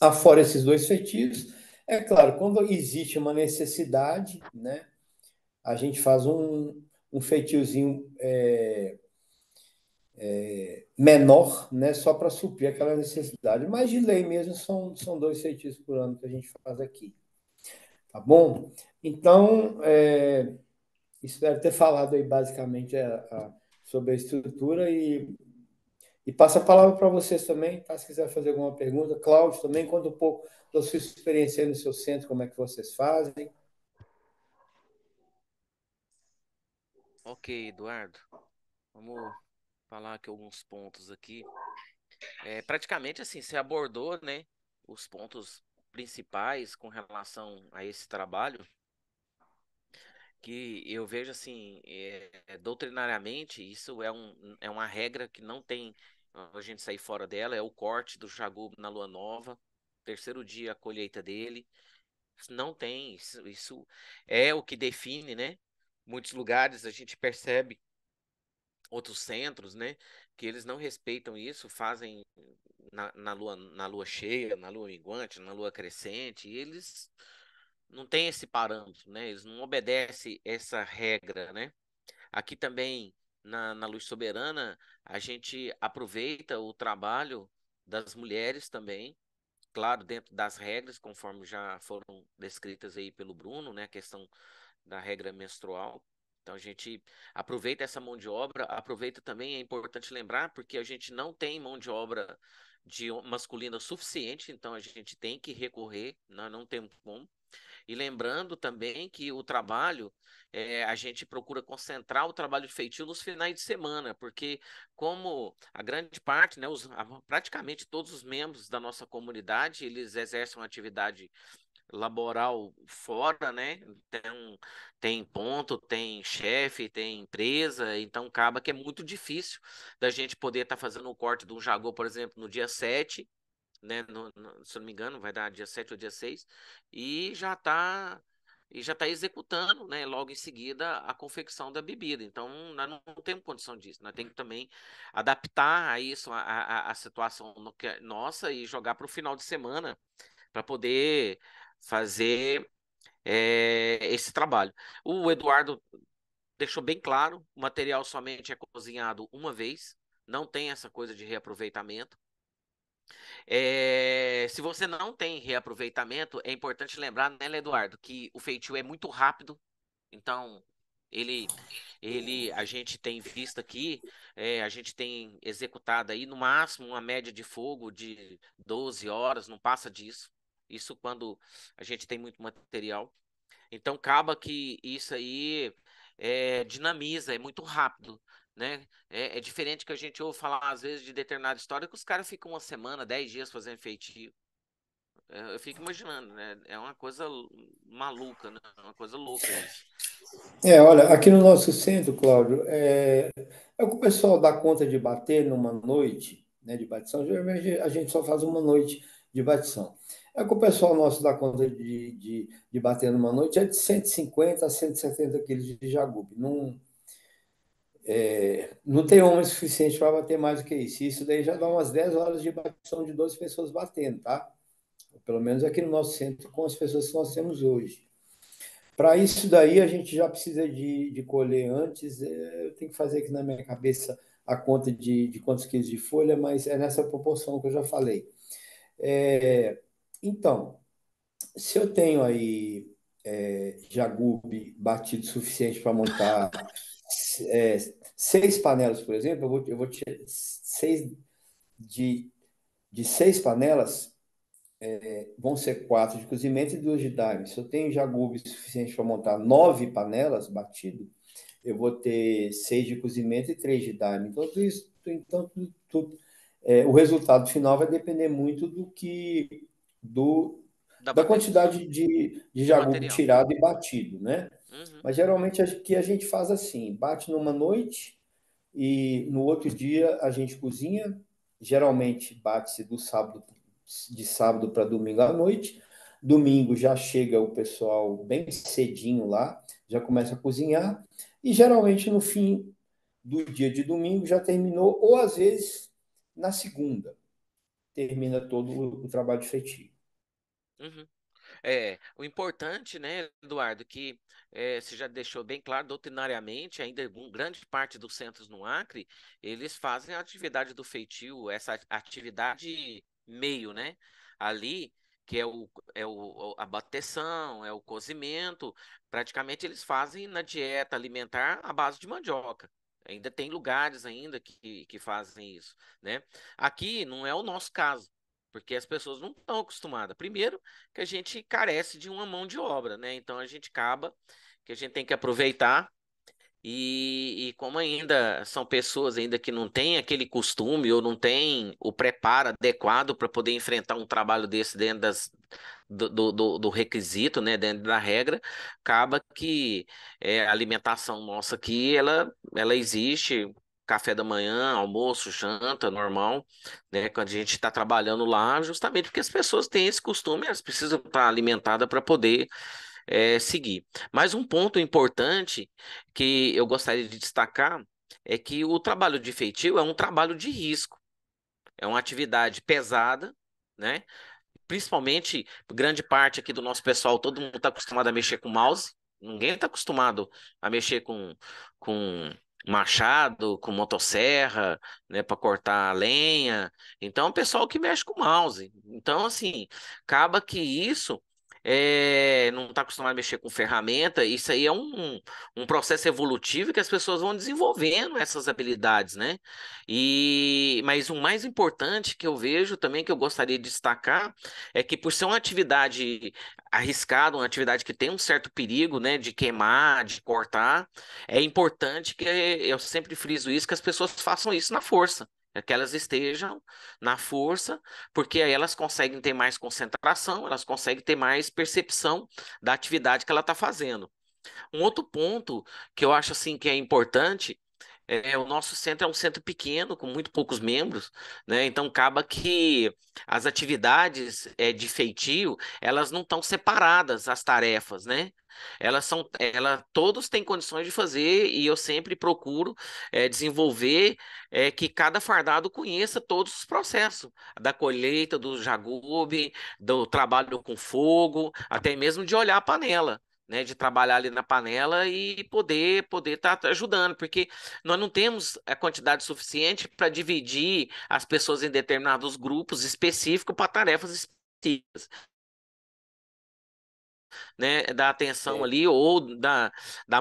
Afora esses dois feitios, é claro, quando existe uma necessidade, né, a gente faz um feitiozinho menor, né, só para suprir aquela necessidade. Mas de lei mesmo são 2 feitios por ano que a gente faz aqui. Tá bom? Então, Isso deve ter falado aí basicamente sobre a estrutura e passa a palavra para vocês também, tá? Se quiser fazer alguma pergunta. Cláudio, também conta um pouco da sua experiência aí no seu centro, como é que vocês fazem. Ok, Eduardo, vamos falar aqui alguns pontos aqui. Praticamente assim, você abordou, né, os pontos principais com relação a esse trabalho, que eu vejo assim, doutrinariamente, isso é uma regra que não tem a gente sair fora dela, é o corte do jagu na lua nova, terceiro dia a colheita dele, não tem, isso é o que define, né? Muitos lugares a gente percebe, outros centros, né, que eles não respeitam isso, fazem na lua cheia, na lua minguante, na lua crescente, e eles não têm esse parâmetro, né? Eles não obedecem essa regra, né? Aqui também na Luz Soberana, a gente aproveita o trabalho das mulheres também, claro, dentro das regras, conforme já foram descritas aí pelo Bruno, né? A questão da regra menstrual. Então a gente aproveita essa mão de obra, aproveita também, é importante lembrar, porque a gente não tem mão de obra masculina suficiente, então a gente tem que recorrer, nós não temos como. E lembrando também que o trabalho, a gente procura concentrar o trabalho de feitio nos finais de semana, porque como a grande parte, né, praticamente todos os membros da nossa comunidade, eles exercem uma atividade laboral fora, né? Tem ponto, tem chefe, tem empresa, então acaba que é muito difícil da gente poder estar fazendo o corte de um jagô, por exemplo, no dia 7, né? Se eu não me engano, vai dar dia 7 ou dia 6, e já está executando, né, logo em seguida a confecção da bebida. Então, nós não temos condição disso. Nós temos que também adaptar a isso, a situação nossa e jogar para o final de semana para poder fazer esse trabalho. O Eduardo deixou bem claro, o material somente é cozinhado uma vez, não tem essa coisa de reaproveitamento. Se você não tem reaproveitamento, é importante lembrar, né, Eduardo, que o feitio é muito rápido, então ele, a gente tem visto aqui, a gente tem executado aí no máximo uma média de fogo de 12 horas, não passa disso. Isso quando a gente tem muito material. Então, acaba que isso aí dinamiza, é muito rápido, né? É diferente que a gente ouve falar, às vezes, de determinada história que os caras ficam uma semana, 10 dias fazendo feitio. Eu fico imaginando, né? É uma coisa maluca, né? É uma coisa louca isso. Olha, aqui no nosso centro, Cláudio, é o que o pessoal dá conta de bater numa noite, né, de batição. Geralmente a gente só faz uma noite de batição. É o que o pessoal nosso dá conta de bater numa noite é de 150 a 170 quilos de jagube. Não tem homem suficiente para bater mais do que isso. Isso daí já dá umas 10 horas de batição de 12 pessoas batendo, tá? Pelo menos aqui no nosso centro, com as pessoas que nós temos hoje. Para isso daí, a gente já precisa de colher antes. Eu tenho que fazer aqui na minha cabeça a conta de quantos quilos de folha, mas é nessa proporção que eu já falei. Então, se eu tenho aí jagube batido suficiente para montar é, 6 panelas, por exemplo, eu vou tirar de, de 6 panelas, vão ser 4 de cozimento e 2 de daime. Se eu tenho jagube suficiente para montar 9 panelas batido, eu vou ter 6 de cozimento e 3 de daime. O resultado final vai depender muito do Da da bateria, quantidade de do jagube material. tirado e batido, né? Uhum. Mas geralmente que a gente faz assim, bate numa noite e no outro dia a gente cozinha. Geralmente bate-se de sábado para domingo à noite. Domingo já chega o pessoal bem cedinho lá, já começa a cozinhar e geralmente no fim do dia de domingo já terminou, ou às vezes na segunda termina todo o trabalho de feitio. Uhum. O importante, né, Eduardo, que você já deixou bem claro, doutrinariamente, ainda grande parte dos centros no Acre, eles fazem a atividade do feitio, essa atividade meio, né, ali, que a bateção, é o cozimento, praticamente eles fazem na dieta alimentar à base de mandioca. Ainda tem lugares ainda que fazem isso, né? Aqui não é o nosso caso, porque as pessoas não estão acostumadas. Primeiro, que a gente carece de uma mão de obra, né? Então a gente acaba que a gente tem que aproveitar e como ainda são pessoas ainda que não têm aquele costume ou não têm o preparo adequado para poder enfrentar um trabalho desse dentro do requisito, né, dentro da regra, acaba que a alimentação nossa aqui, ela existe, café da manhã, almoço, janta, normal, né, quando a gente está trabalhando lá, justamente porque as pessoas têm esse costume, elas precisam estar alimentadas para poder seguir. Mas um ponto importante que eu gostaria de destacar é que o trabalho de feitio é um trabalho de risco, é uma atividade pesada, né? Principalmente, grande parte aqui do nosso pessoal, todo mundo está acostumado a mexer com mouse, ninguém está acostumado a mexer com machado, com motosserra, né, para cortar lenha. Então, é o pessoal que mexe com mouse. Então, assim, acaba que isso não está acostumado a mexer com ferramenta, isso aí é um processo evolutivo que as pessoas vão desenvolvendo essas habilidades, né? Mas o mais importante que eu vejo também, que eu gostaria de destacar, é que por ser uma atividade arriscada, uma atividade que tem um certo perigo, né, de queimar, de cortar, é importante que eu sempre friso isso, que as pessoas façam isso na força. Que elas estejam na força, porque aí elas conseguem ter mais concentração, elas conseguem ter mais percepção da atividade que ela está fazendo. Um outro ponto que eu acho assim que é importante o nosso centro é um centro pequeno, com muito poucos membros, né? Então acaba que as atividades de feitio, elas não estão separadas as tarefas, né? Todos têm condições de fazer e eu sempre procuro desenvolver que cada fardado conheça todos os processos da colheita, do jagube, do trabalho com fogo, até mesmo de olhar a panela. Né, de trabalhar ali na panela e poder estar ajudando, porque nós não temos a quantidade suficiente para dividir as pessoas em determinados grupos específicos para tarefas específicas, né? Da atenção É, ali ou da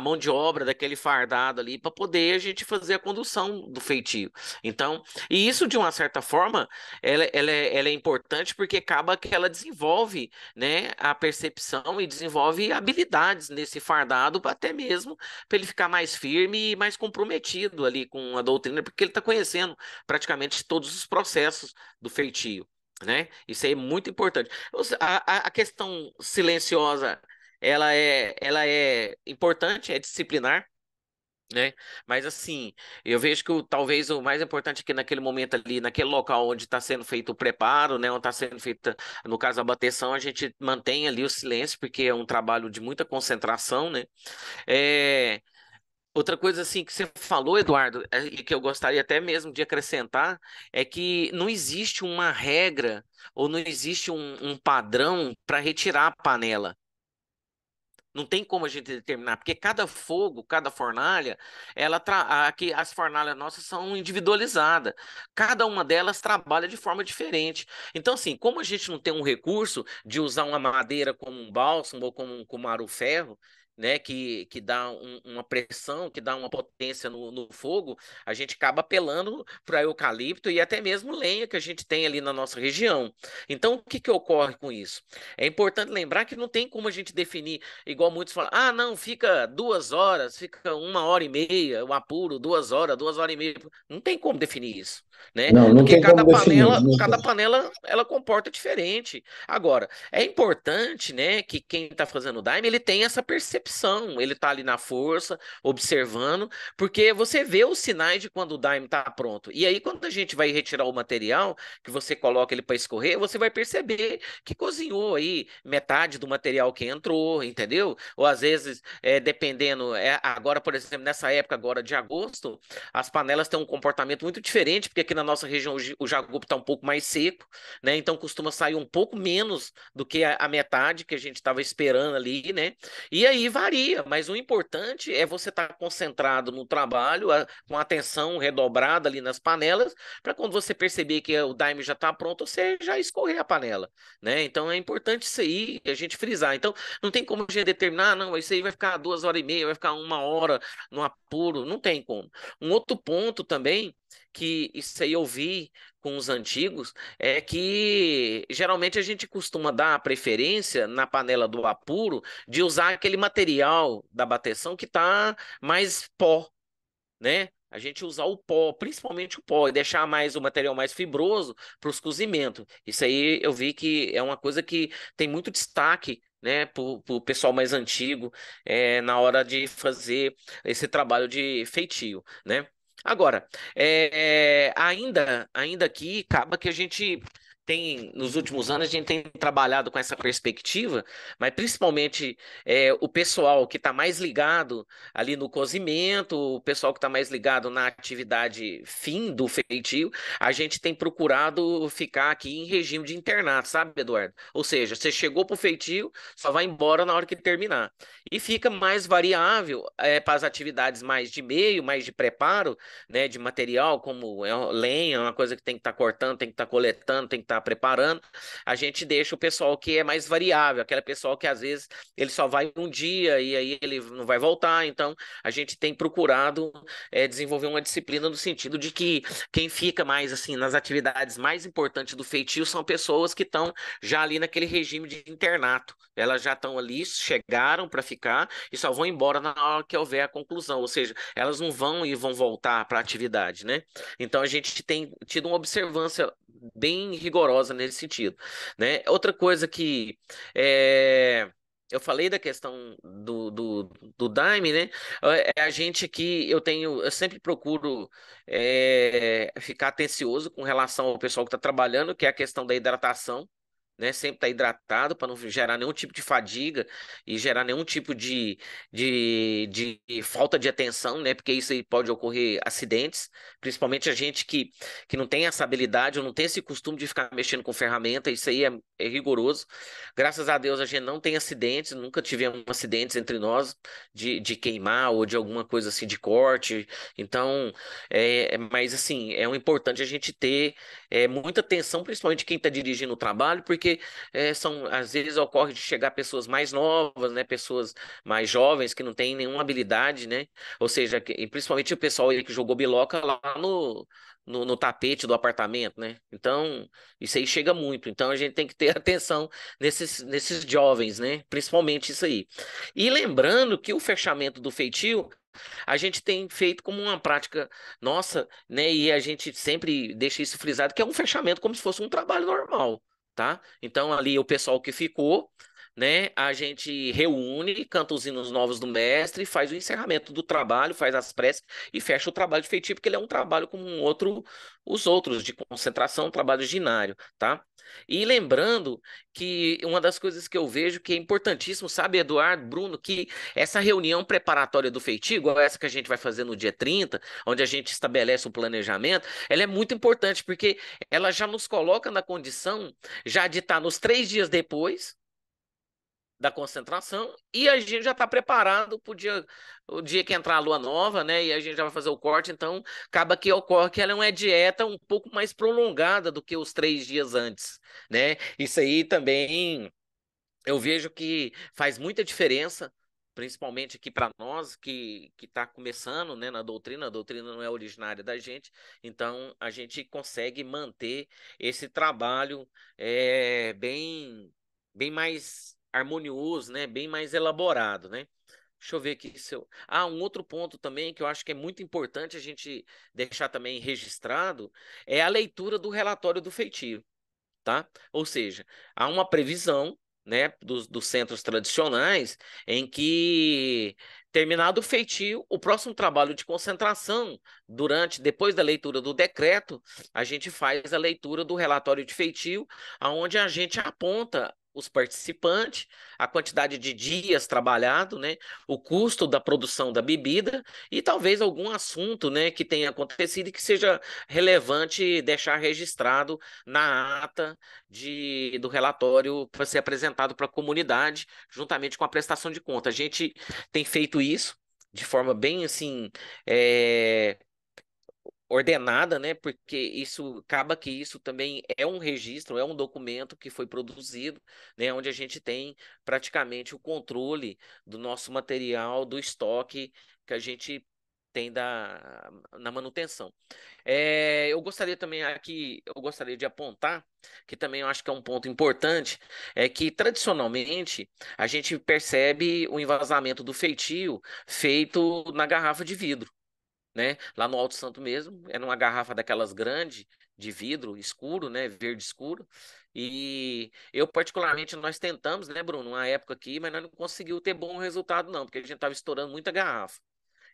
mão de obra daquele fardado ali para poder a gente fazer a condução do feitio. Então, e isso de uma certa forma, ela é importante porque acaba que ela desenvolve, né, a percepção e desenvolve habilidades nesse fardado, até mesmo para ele ficar mais firme e mais comprometido ali com a doutrina, porque ele está conhecendo praticamente todos os processos do feitio. Né? Isso aí é muito importante. A questão silenciosa, ela é importante, é disciplinar, né? Mas assim, eu vejo que talvez o mais importante aqui naquele momento ali, naquele local onde está sendo feito o preparo, né? Onde está sendo feita, no caso, a bateção, a gente mantém ali o silêncio, porque é um trabalho de muita concentração, né? É, Outra coisa assim que você falou, Eduardo, e que eu gostaria até mesmo de acrescentar, é que não existe uma regra ou não existe um padrão para retirar a panela. Não tem como a gente determinar, porque cada fogo, cada fornalha, aqui as fornalhas nossas são individualizadas. Cada uma delas trabalha de forma diferente. Então, assim, como a gente não tem um recurso de usar uma madeira como um bálsamo ou como um arufferro, né, que dá uma pressão, que dá uma potência no fogo, a gente acaba apelando para eucalipto e até mesmo lenha que a gente tem ali na nossa região. Então, o que que ocorre com isso? É importante lembrar que não tem como a gente definir. Igual muitos falam, ah, não, fica 2 horas, fica 1 hora e meia, o apuro, 2 horas, 2 horas e meia. Não tem como definir isso, né? não, não Porque tem como definir. Não cada tem. panela, ela comporta diferente. Agora, é importante, né, que quem está fazendo o daime, ele tem essa percepção, ele tá ali na força, observando, porque você vê os sinais de quando o daime está pronto. E aí, quando a gente vai retirar o material, que você coloca ele para escorrer, você vai perceber que cozinhou aí metade do material que entrou, entendeu? Ou às vezes, dependendo, agora, por exemplo, nessa época agora de agosto, as panelas têm um comportamento muito diferente, porque aqui na nossa região o jagú está um pouco mais seco, né? Então costuma sair um pouco menos do que a metade que a gente estava esperando ali, né? E aí varia, mas o importante é você estar concentrado no trabalho, com a atenção redobrada ali nas panelas, para quando você perceber que o daime já está pronto, você já escorrer a panela, né? Então é importante isso aí, a gente frisar. Então não tem como a gente determinar, não, isso aí vai ficar 2 horas e meia, vai ficar 1 hora no apuro, não tem como. Um outro ponto também, que isso aí eu vi com os antigos, é que geralmente a gente costuma dar a preferência na panela do apuro de usar aquele material da bateção que está mais pó, né? A gente usar o pó, principalmente o pó, e deixar mais o material mais fibroso para os cozimentos. Isso aí eu vi que é uma coisa que tem muito destaque, né, para o pessoal mais antigo, na hora de fazer esse trabalho de feitio, né? Agora, ainda aqui, acaba que a gente tem, nos últimos anos, a gente tem trabalhado com essa perspectiva, mas principalmente o pessoal que está mais ligado ali no cozimento, o pessoal que está mais ligado na atividade fim do feitio, a gente tem procurado ficar aqui em regime de internato, sabe, Eduardo? Ou seja, você chegou para o feitio, só vai embora na hora que terminar. E fica mais variável para as atividades mais de meio, mais de preparo, né, de material, como lenha, uma coisa que tem que estar cortando, tem que estar coletando, tem que estar preparando. A gente deixa o pessoal que é mais variável, aquele pessoal que às vezes ele só vai um dia e aí ele não vai voltar. Então, a gente tem procurado desenvolver uma disciplina no sentido de que quem fica mais assim nas atividades mais importantes do feitio são pessoas que estão já ali naquele regime de internato. Elas já estão ali, chegaram para ficar e só vão embora na hora que houver a conclusão. Ou seja, elas não vão e vão voltar para a atividade, né? Então, a gente tem tido uma observância bem rigorosa nesse sentido, né? Outra coisa que eu falei da questão do Daime, né? É a gente aqui, eu sempre procuro ficar atencioso com relação ao pessoal que está trabalhando, que é a questão da hidratação, né? Sempre estar hidratado para não gerar nenhum tipo de fadiga e gerar nenhum tipo de falta de atenção, né? Porque isso aí pode ocorrer acidentes, principalmente a gente que não tem essa habilidade ou não tem esse costume de ficar mexendo com ferramenta, isso aí é rigoroso. Graças a Deus a gente não tem acidentes, nunca tivemos acidentes entre nós de queimar ou de alguma coisa assim de corte. Então, mas assim, é um importante a gente ter muita atenção, principalmente quem está dirigindo o trabalho, porque às vezes ocorre de chegar pessoas mais novas, né, pessoas mais jovens que não têm nenhuma habilidade, né? Ou seja, e principalmente o pessoal aí que jogou biloca lá no tapete do apartamento, né? Então, isso aí chega muito. Então, a gente tem que ter atenção nesses jovens, né? Principalmente isso aí. E lembrando que o fechamento do feitio a gente tem feito como uma prática nossa, né? E a gente sempre deixa isso frisado, que é um fechamento como se fosse um trabalho normal, tá? Então, ali o pessoal que ficou, né? A gente reúne, canta os hinos novos do mestre, faz o encerramento do trabalho, faz as preces e fecha o trabalho de feitio, porque ele é um trabalho como os outros de concentração, um trabalho ordinário, tá? E lembrando que uma das coisas que eu vejo que é importantíssimo, sabe, Eduardo, Bruno, que essa reunião preparatória do feitio, igual essa que a gente vai fazer no dia 30, onde a gente estabelece o planejamento, ela é muito importante, porque ela já nos coloca na condição já de estar nos 3 dias depois da concentração e a gente já está preparado para o dia que entrar a lua nova, né? E a gente já vai fazer o corte, então acaba que ocorre que ela é uma dieta um pouco mais prolongada do que os 3 dias antes, né? Isso aí também eu vejo que faz muita diferença, principalmente aqui para nós que está começando, né, na doutrina. A doutrina não é originária da gente, então a gente consegue manter esse trabalho bem mais harmonioso, né, bem mais elaborado, né? Deixa eu ver aqui se eu... um outro ponto também que eu acho que é muito importante a gente deixar também registrado é a leitura do relatório do feitio, tá? Ou seja, há uma previsão, né, dos centros tradicionais em que, terminado o feitio, o próximo trabalho de concentração, depois da leitura do decreto, a gente faz a leitura do relatório de feitio, onde a gente aponta os participantes, a quantidade de dias trabalhado, né, o custo da produção da bebida e talvez algum assunto, né, que tenha acontecido e que seja relevante deixar registrado na ata do relatório para ser apresentado para a comunidade, juntamente com a prestação de conta. A gente tem feito isso de forma bem assim, é, ordenada, né? Porque isso acaba que isso também é um registro, é um documento que foi produzido, né? Onde a gente tem praticamente o controle do nosso material, do estoque que a gente tem na manutenção. Eu gostaria também aqui, eu gostaria de apontar que também eu acho que é um ponto importante, é que tradicionalmente a gente percebe o envasamento do feitio feito na garrafa de vidro, né? Lá no Alto Santo mesmo, é numa garrafa daquelas grandes de vidro escuro, né? Verde escuro. E eu, particularmente, nós tentamos, né, Bruno, uma época aqui, mas nós não conseguimos ter bom resultado, não, porque a gente estava estourando muita garrafa.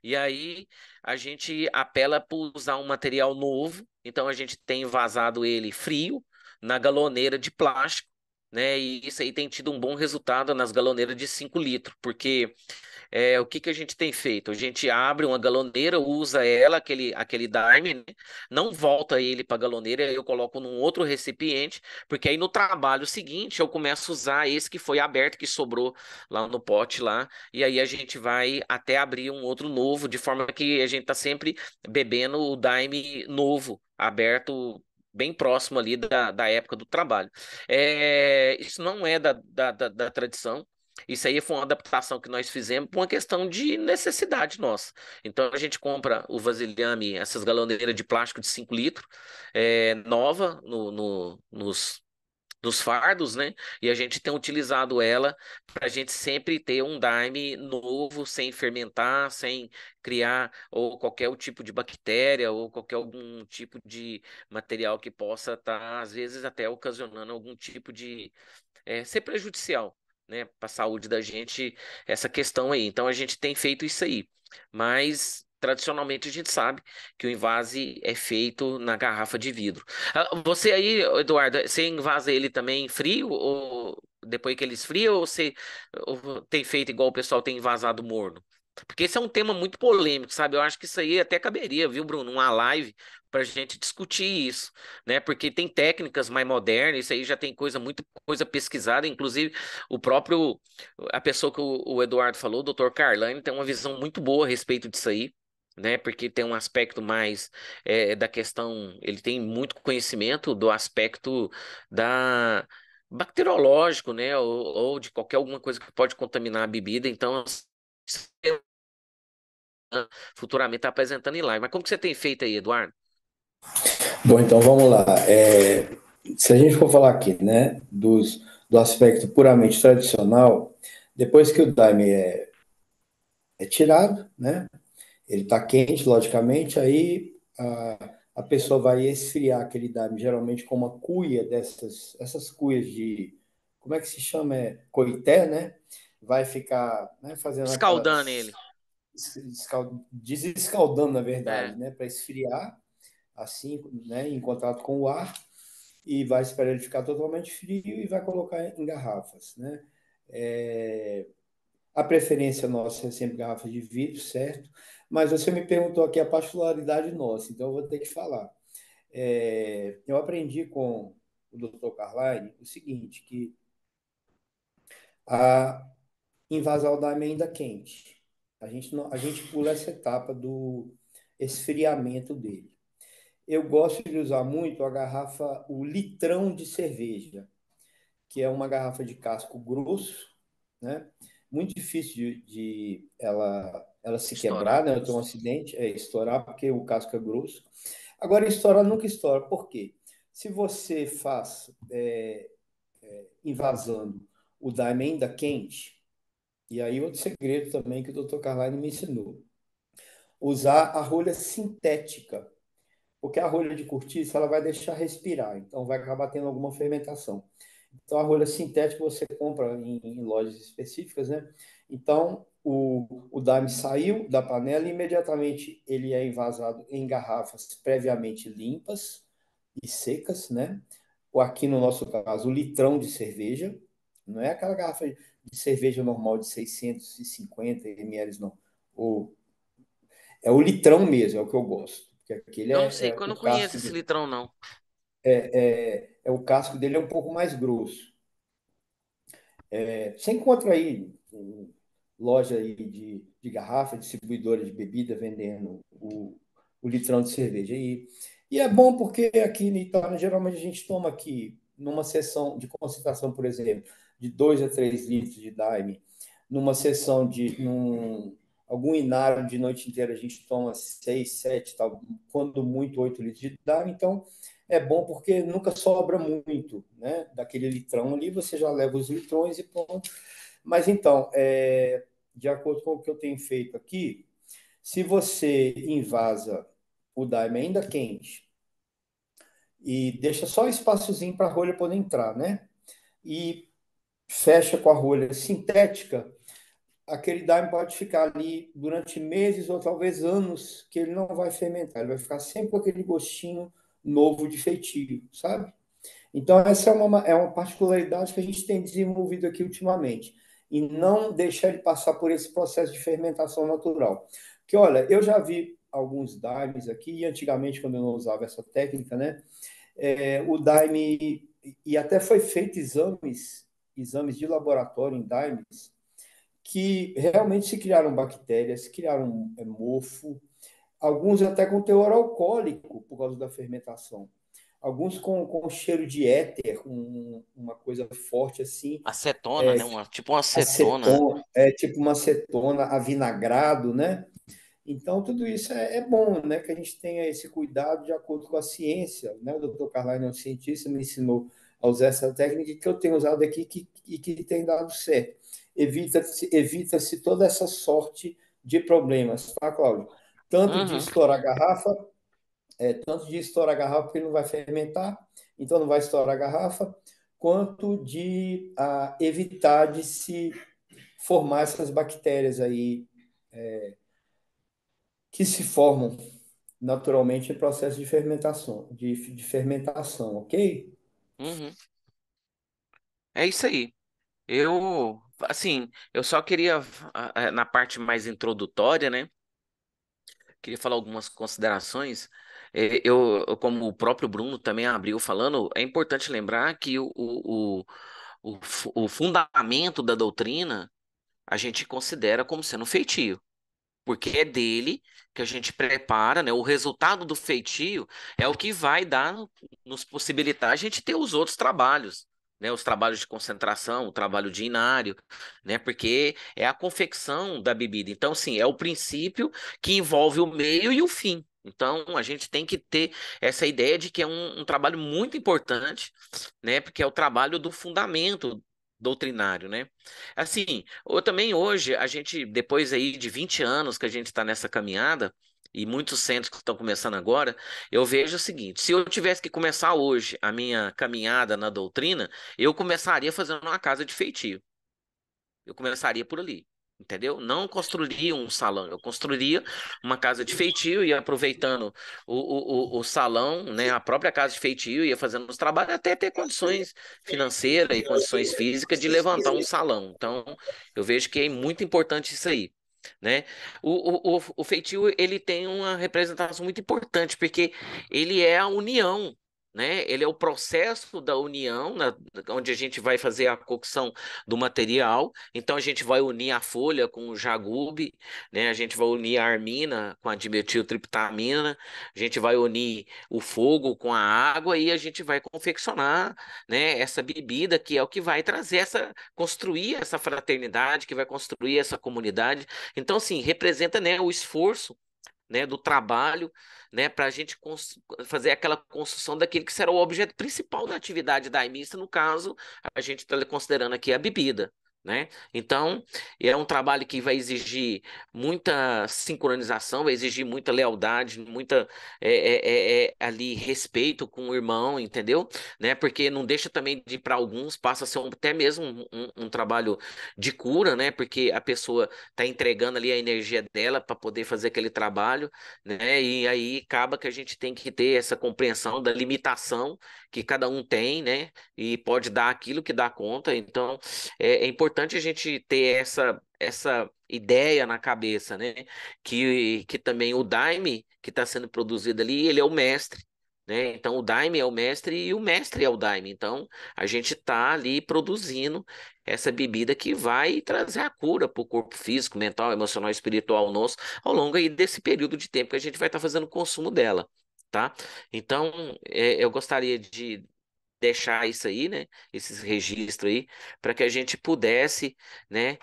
E aí a gente apela por usar um material novo, então a gente tem vazado ele frio na galoneira de plástico, né? E isso aí tem tido um bom resultado nas galoneiras de 5 litros, porque o que que a gente tem feito? A gente abre uma galoneira, usa ela, aquele Daime, né? Não volta ele para a galoneira, eu coloco num outro recipiente, porque aí no trabalho seguinte eu começo a usar esse que foi aberto, que sobrou lá no pote lá, e aí a gente vai até abrir um outro novo, de forma que a gente tá sempre bebendo o Daime novo, aberto. Bem próximo ali da época do trabalho. Isso não é da tradição. Isso aí foi uma adaptação que nós fizemos por uma questão de necessidade nossa. Então a gente compra o vasilhame, essas galoneiras de plástico de 5 litros, nova nos fardos, né? E a gente tem utilizado ela para a gente sempre ter um daime novo, sem fermentar, sem criar ou qualquer tipo de bactéria ou qualquer algum tipo de material que possa estar, às vezes, até ocasionando algum tipo de ser prejudicial, né, para a saúde da gente, essa questão aí. Então a gente tem feito isso aí, mas tradicionalmente a gente sabe que o invase é feito na garrafa de vidro. Você aí, Eduardo, você invasa ele também frio ou depois que ele esfria ou tem feito igual o pessoal tem invasado morno? Porque esse é um tema muito polêmico, sabe? Eu acho que isso aí até caberia, viu, Bruno? Uma live para a gente discutir isso, né? Porque tem técnicas mais modernas, isso aí já tem muita coisa pesquisada, inclusive a pessoa que o Eduardo falou, o Dr. Carlane, tem uma visão muito boa a respeito disso aí, né? Porque tem um aspecto mais da questão, ele tem muito conhecimento do aspecto da bacteriológico, né? Ou de qualquer alguma coisa que pode contaminar a bebida, então futuramente está apresentando em live. Mas como que você tem feito aí, Eduardo? Bom, então vamos lá. Se a gente for falar aqui, né, do aspecto puramente tradicional, depois que o daime é tirado, né, ele está quente, logicamente, aí a pessoa vai esfriar aquele daime, geralmente com uma cuia essas cuias de, como é que se chama? Coité, né? Vai ficar, né, fazendo Escaldando aquelas, ele. desescaldando, na É. verdade, né, para esfriar, assim, né, em contato com o ar, e vai esperar ele ficar totalmente frio e vai colocar em garrafas, né? É, a preferência nossa é sempre garrafa de vidro, certo? Mas você me perguntou aqui a particularidade nossa, então eu vou ter que falar. Eu aprendi com o Dr. Carline o seguinte, que a invasar o daime ainda quente. A gente pula essa etapa do esfriamento dele. Eu gosto de usar muito a garrafa, o litrão de cerveja, que é uma garrafa de casco grosso, né? Muito difícil de ela se Estourar. quebrar, né? Eu tenho um acidente, estourar, porque o casco é grosso. Agora, estourar nunca estoura. Por quê? Se você faz invasando o daime ainda quente, e aí outro segredo também que o Dr. Carline me ensinou, usar a rolha sintética, porque a rolha de cortiça ela vai deixar respirar, então vai acabar tendo alguma fermentação. Então, a rolha sintética você compra em lojas específicas, né? Então, o daime saiu da panela e imediatamente ele é envasado em garrafas previamente limpas e secas, né? Ou aqui no nosso caso, o litrão de cerveja, Não é aquela garrafa de cerveja normal de 650 ml, não. O, é o litrão mesmo, é o que eu gosto. Porque aquele Eu não sei, é eu o não conheço casco esse litrão, não. o casco dele é um pouco mais grosso. Você encontra aí loja aí de garrafa, distribuidora de bebida vendendo o litrão de cerveja. E é bom porque aqui em Itália, geralmente a gente toma aqui, numa sessão de concentração, por exemplo, de 2 a 3 litros de Daime, numa sessão algum inário de noite inteira, a gente toma 6 7 tal, quando muito 8 litros de Daime. Então, é bom porque nunca sobra muito, né? Daquele litrão ali, você já leva os litrões e pronto. Mas então, de acordo com o que eu tenho feito aqui, se você invasa o daime ainda quente e deixa só um espaçozinho para a rolha poder entrar, né? E fecha com a rolha sintética, aquele daime pode ficar ali durante meses ou talvez anos que ele não vai fermentar, ele vai ficar sempre com aquele gostinho novo de feitio, sabe? Então, essa é uma particularidade que a gente tem desenvolvido aqui ultimamente, e não deixar ele passar por esse processo de fermentação natural. Porque, olha, eu já vi alguns daimios aqui, e antigamente, quando eu não usava essa técnica, né, o daime, e até foi feito exames de laboratório em daimes, que realmente se criaram bactérias, se criaram mofo, alguns até com teor alcoólico por causa da fermentação. Alguns com cheiro de éter, uma coisa forte assim, Acetona, né? Tipo uma acetona. acetona, tipo uma acetona, avinagrado, né? Então, tudo isso é bom, né? Que a gente tenha esse cuidado de acordo com a ciência, né? O doutor Carline é um cientista, me ensinou a usar essa técnica que eu tenho usado aqui e que tem dado certo. Evita-se toda essa sorte de problemas, tá, Cláudio? Tanto de Uhum. estourar a garrafa, tanto de estourar a garrafa porque ele não vai fermentar, então não vai estourar a garrafa, quanto de evitar de se formar essas bactérias aí que se formam naturalmente em processo de fermentação, de fermentação, ok? Uhum. É isso aí. Eu, assim, eu só queria, na parte mais introdutória, né? Queria falar algumas considerações. Como o próprio Bruno também abriu falando, é importante lembrar que o fundamento da doutrina a gente considera como sendo feitio. Porque é dele que a gente prepara, né? O resultado do feitio é o que vai dar, nos possibilitar a gente ter os outros trabalhos, né? Os trabalhos de concentração, o trabalho de inário, né? Porque é a confecção da bebida. Então, sim, é o princípio que envolve o meio e o fim. Então, a gente tem que ter essa ideia de que é um trabalho muito importante, né? Porque é o trabalho do fundamento doutrinário, né? Assim, ou também hoje, a gente, depois aí de 20 anos que a gente está nessa caminhada, e muitos centros que estão começando agora, eu vejo o seguinte: se eu tivesse que começar hoje a minha caminhada na doutrina, eu começaria fazendo uma casa de feitio. Eu começaria por ali, entendeu? Não construiria um salão, eu construiria uma casa de feitio, ia aproveitando o salão, né, a própria casa de feitio, ia fazendo os trabalhos até ter condições financeiras e condições físicas de levantar um salão. Então, eu vejo que é muito importante isso aí. Né? O feitio ele tem uma representação muito importante porque ele é a união, né? Ele é o processo da união, onde a gente vai fazer a cocção do material. Então a gente vai unir a folha com o jagube, né? A gente vai unir a armina com a dimetiltriptamina, a gente vai unir o fogo com a água e a gente vai confeccionar, né, essa bebida que é o que vai trazer construir essa fraternidade, que vai construir essa comunidade. Então, assim, representa, né, o esforço, né, do trabalho, né, para a gente fazer aquela construção daquele que será o objeto principal da atividade daimista, no caso, a gente está considerando aqui a bebida, né? Então, é um trabalho que vai exigir muita sincronização, vai exigir muita lealdade, muita ali respeito com o irmão, entendeu? Né? Porque não deixa também de para alguns passa a ser até mesmo um trabalho de cura, né? Porque a pessoa está entregando ali a energia dela para poder fazer aquele trabalho, né? E aí acaba que a gente tem que ter essa compreensão da limitação que cada um tem, né? E pode dar aquilo que dá conta. Então é importante a gente ter essa ideia na cabeça, né? Que também o Daime que está sendo produzido ali, ele é o mestre. Né? Então, o Daime é o mestre e o mestre é o Daime. Então, a gente está ali produzindo essa bebida que vai trazer a cura para o corpo físico, mental, emocional e espiritual nosso ao longo aí desse período de tempo que a gente vai estar fazendo o consumo dela, tá? Então, eu gostaria de deixar isso aí, né? Esses registros aí, para que a gente pudesse, né,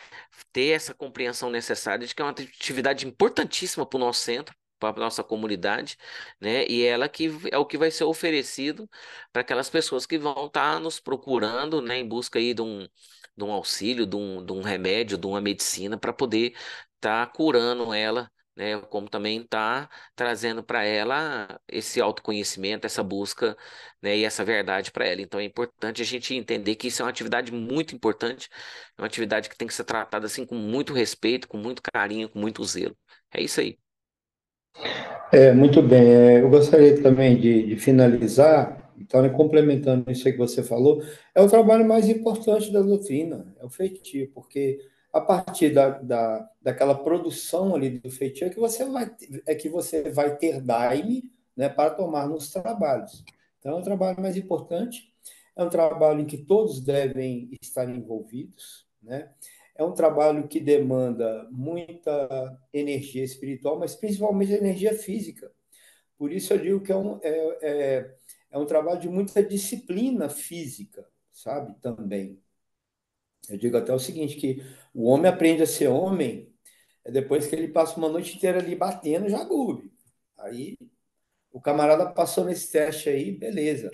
ter essa compreensão necessária de que é uma atividade importantíssima para o nosso centro, para a nossa comunidade, né? E ela que é o que vai ser oferecido para aquelas pessoas que vão estar nos procurando, né, em busca aí de um auxílio, de um remédio, de uma medicina para poder estar curando ela. Né, como também está trazendo para ela esse autoconhecimento, essa busca, né, e essa verdade para ela. Então é importante a gente entender que isso é uma atividade muito importante, é uma atividade que tem que ser tratada assim com muito respeito, com muito carinho, com muito zelo. É isso aí. Muito bem. Eu gostaria também de finalizar, então, né, complementando isso aí que você falou, é o trabalho mais importante da doutrina, é o feitio, porque a partir daquela produção ali do feitio é que você vai ter daime, né, para tomar nos trabalhos. Então, é o trabalho mais importante, é um trabalho em que todos devem estar envolvidos, né? É um trabalho que demanda muita energia espiritual, mas principalmente energia física. Por isso eu digo que é um trabalho de muita disciplina física, sabe? Também. Eu digo até o seguinte, que o homem aprende a ser homem depois que ele passa uma noite inteira ali batendo jagube. Aí o camarada passou nesse teste aí, beleza.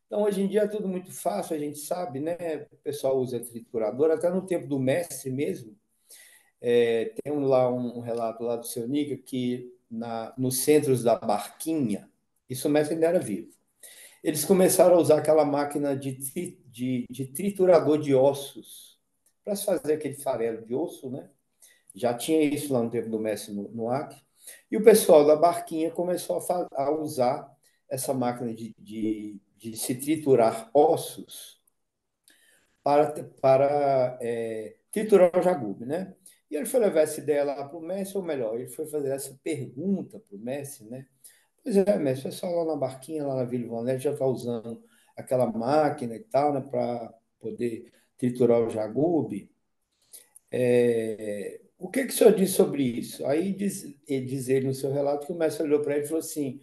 Então, hoje em dia é tudo muito fácil, a gente sabe, né? O pessoal usa triturador, até no tempo do mestre mesmo. Tem lá um relato lá do seu Nica que nos centros da Barquinha, isso o mestre ainda era vivo, eles começaram a usar aquela máquina de triturador de ossos para se fazer aquele farelo de osso, né? Já tinha isso lá no tempo do mestre no Acre. E o pessoal da Barquinha começou a usar essa máquina de se triturar ossos para triturar o jagube, né? E ele foi levar essa ideia lá para o mestre, ou melhor, ele foi fazer essa pergunta para o mestre, né? Pois é, mestre, o pessoal lá na Barquinha, lá na Vila Ivonete, já está usando aquela máquina e tal, né, para poder triturar o jagube. O que que o senhor diz sobre isso? Aí diz ele no seu relato que o mestre olhou para ele e falou assim: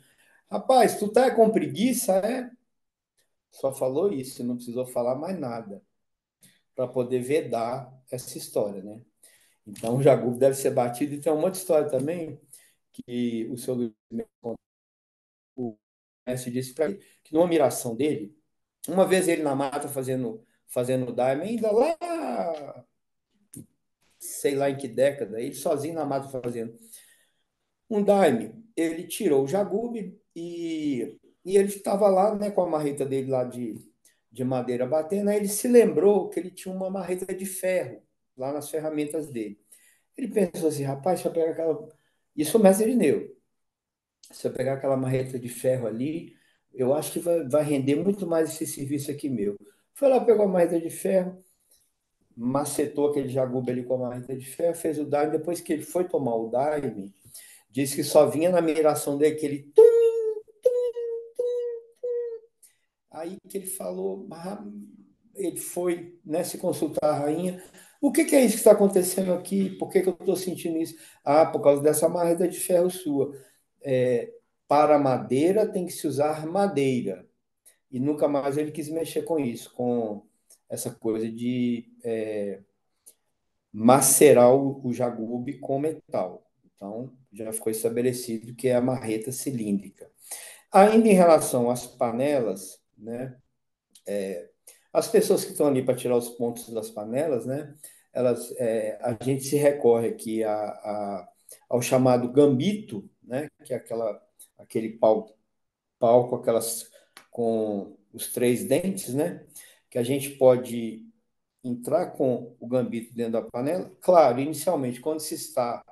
rapaz, tu tá com preguiça, é? Só falou isso, não precisou falar mais nada para poder vedar essa história, né? Então, o Jagubo deve ser batido. E tem uma outra história também que o seu Luiz, o mestre disse para ele, que numa miração dele, uma vez ele na mata fazendo daime, ainda lá, sei lá em que década, ele sozinho na mata fazendo um daime, ele tirou o Jagube e ele estava lá, né, com a marreta dele lá de madeira batendo, aí ele se lembrou que ele tinha uma marreta de ferro lá nas ferramentas dele. Ele pensou assim, rapaz, se eu pegar aquela. Isso o mestre Irineu. Se eu pegar aquela marreta de ferro ali, eu acho que vai render muito mais esse serviço aqui meu. Foi lá, pegou a marreta de ferro, macetou aquele jaguba ali com a marreta de ferro, fez o daime. Depois que ele foi tomar o daime, disse que só vinha na miração dele aquele tum, aí que ele falou, ele foi, né, se consultar a rainha. O que é isso que está acontecendo aqui? Por que eu estou sentindo isso? Ah, por causa dessa marreta de ferro sua. É, para madeira tem que se usar madeira. E nunca mais ele quis mexer com isso, com essa coisa de macerar o jagube com metal. Então, já ficou estabelecido que é a marreta cilíndrica. Ainda em relação às panelas, né? As pessoas que estão ali para tirar os pontos das panelas, né? a gente se recorre aqui ao chamado gambito, né? Que é aquele pau com os três dentes, né? Que a gente pode entrar com o gambito dentro da panela. Claro, inicialmente, quando se está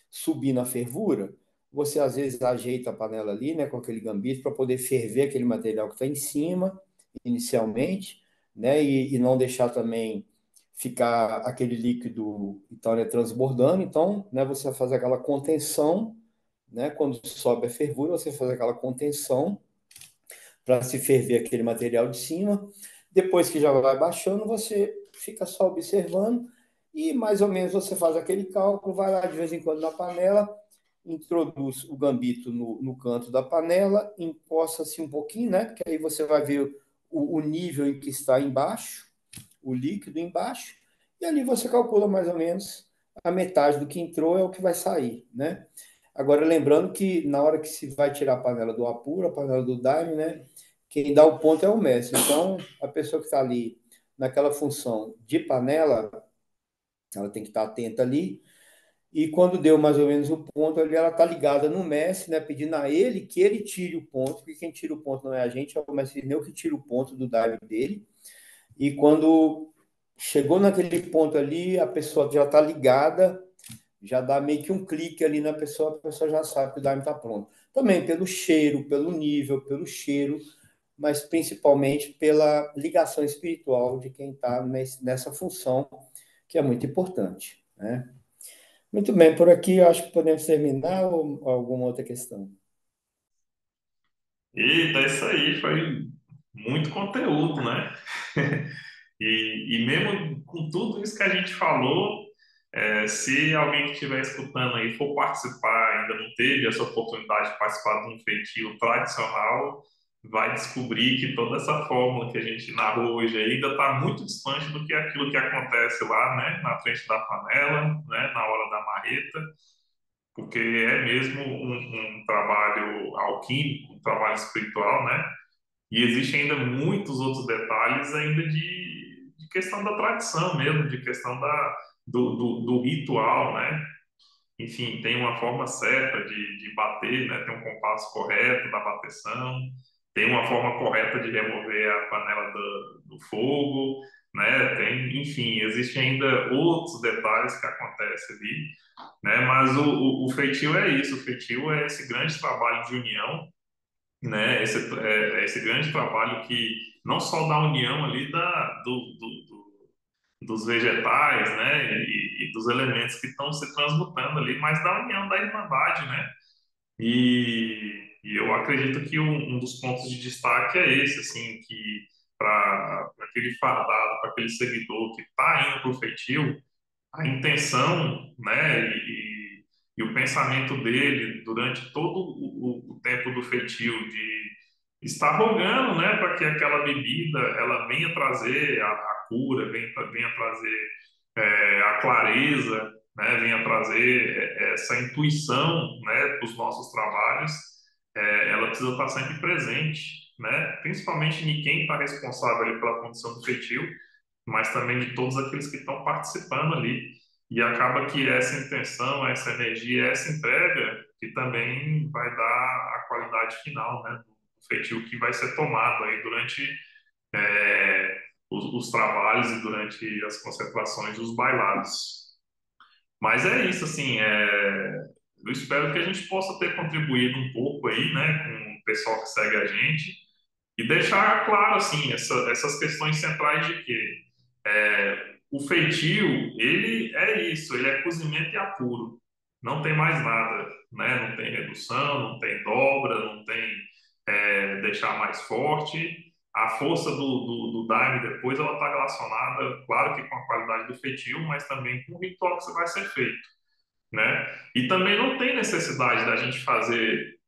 subindo a fervura, você às vezes ajeita a panela ali, né, com aquele gambito para poder ferver aquele material que está em cima, inicialmente, né, e não deixar também ficar aquele líquido então, né, transbordando. Então, né, você vai fazer aquela contenção, né, quando sobe a fervura, você faz aquela contenção para se ferver aquele material de cima. Depois que já vai baixando, você fica só observando e mais ou menos você faz aquele cálculo, vai lá de vez em quando na panela, introduz o gambito no canto da panela, encosta-se um pouquinho, né? Que aí você vai ver o nível em que está embaixo, o líquido embaixo, e ali você calcula mais ou menos a metade do que entrou é o que vai sair, né? Agora, lembrando que na hora que se vai tirar a panela do apuro, a panela do daime, né? Quem dá o ponto é o mestre. Então, a pessoa que está ali naquela função de panela, ela tem que estar atenta ali. E quando deu mais ou menos o ponto ali, ela está ligada no mestre, né? Pedindo a ele que ele tire o ponto, porque quem tira o ponto não é a gente, é o mestre Neu que tira o ponto do dive dele. E quando chegou naquele ponto ali, a pessoa já está ligada, já dá meio que um clique ali na pessoa, a pessoa já sabe que o dive está pronto. Também pelo cheiro, pelo nível, pelo cheiro, mas principalmente pela ligação espiritual de quem está nessa função, que é muito importante, né? Muito bem, por aqui eu acho que podemos terminar ou alguma outra questão? Eita, isso aí foi muito conteúdo, né? E mesmo com tudo isso que a gente falou, se alguém que estiver escutando aí for participar, ainda não teve essa oportunidade de participar de um feitio tradicional, vai descobrir que toda essa fórmula que a gente narrou hoje aí ainda está muito distante do que aquilo que acontece lá, né, na frente da panela, né, na hora da marreta, porque é mesmo um trabalho alquímico, um trabalho espiritual, né? E existem ainda muitos outros detalhes ainda de questão da tradição mesmo, de questão do ritual, né? Enfim, tem uma forma certa de bater, né? Tem um compasso correto da bateção, tem uma forma correta de remover a panela do fogo, né? Tem, enfim, existem ainda outros detalhes que acontecem ali, né? Mas o feitio é isso, o feitio é esse grande trabalho de união, né? Esse grande trabalho que não só da união ali dos vegetais, né? E dos elementos que estão se transmutando ali, mas da união da irmandade, né? E eu acredito que um dos pontos de destaque é esse, assim, que para aquele fardado, para aquele seguidor que está indo para o feitio, a intenção, né, e o pensamento dele durante todo o tempo do feitio de estar rogando, né, para que aquela bebida ela venha trazer a cura, venha trazer a clareza, né, venha trazer essa intuição, né, para os nossos trabalhos, ela precisa estar sempre presente, né, principalmente de quem está responsável ali pela condição do feitio, mas também de todos aqueles que estão participando ali. E acaba que essa intenção, essa energia, essa entrega, que também vai dar a qualidade final, né, do feitio que vai ser tomado aí durante os trabalhos e durante as concentrações, os bailados. Mas é isso, assim, eu espero que a gente possa ter contribuído um pouco aí, né, com o pessoal que segue a gente e deixar claro, assim, essas questões centrais de que o feitio, ele é isso, ele é cozimento e apuro. Não tem mais nada, né? Não tem redução, não tem dobra, não tem deixar mais forte. A força do daime depois, ela está relacionada, claro que com a qualidade do feitio, mas também com o ritual que vai ser feito, né? E também não tem necessidade da gente fazer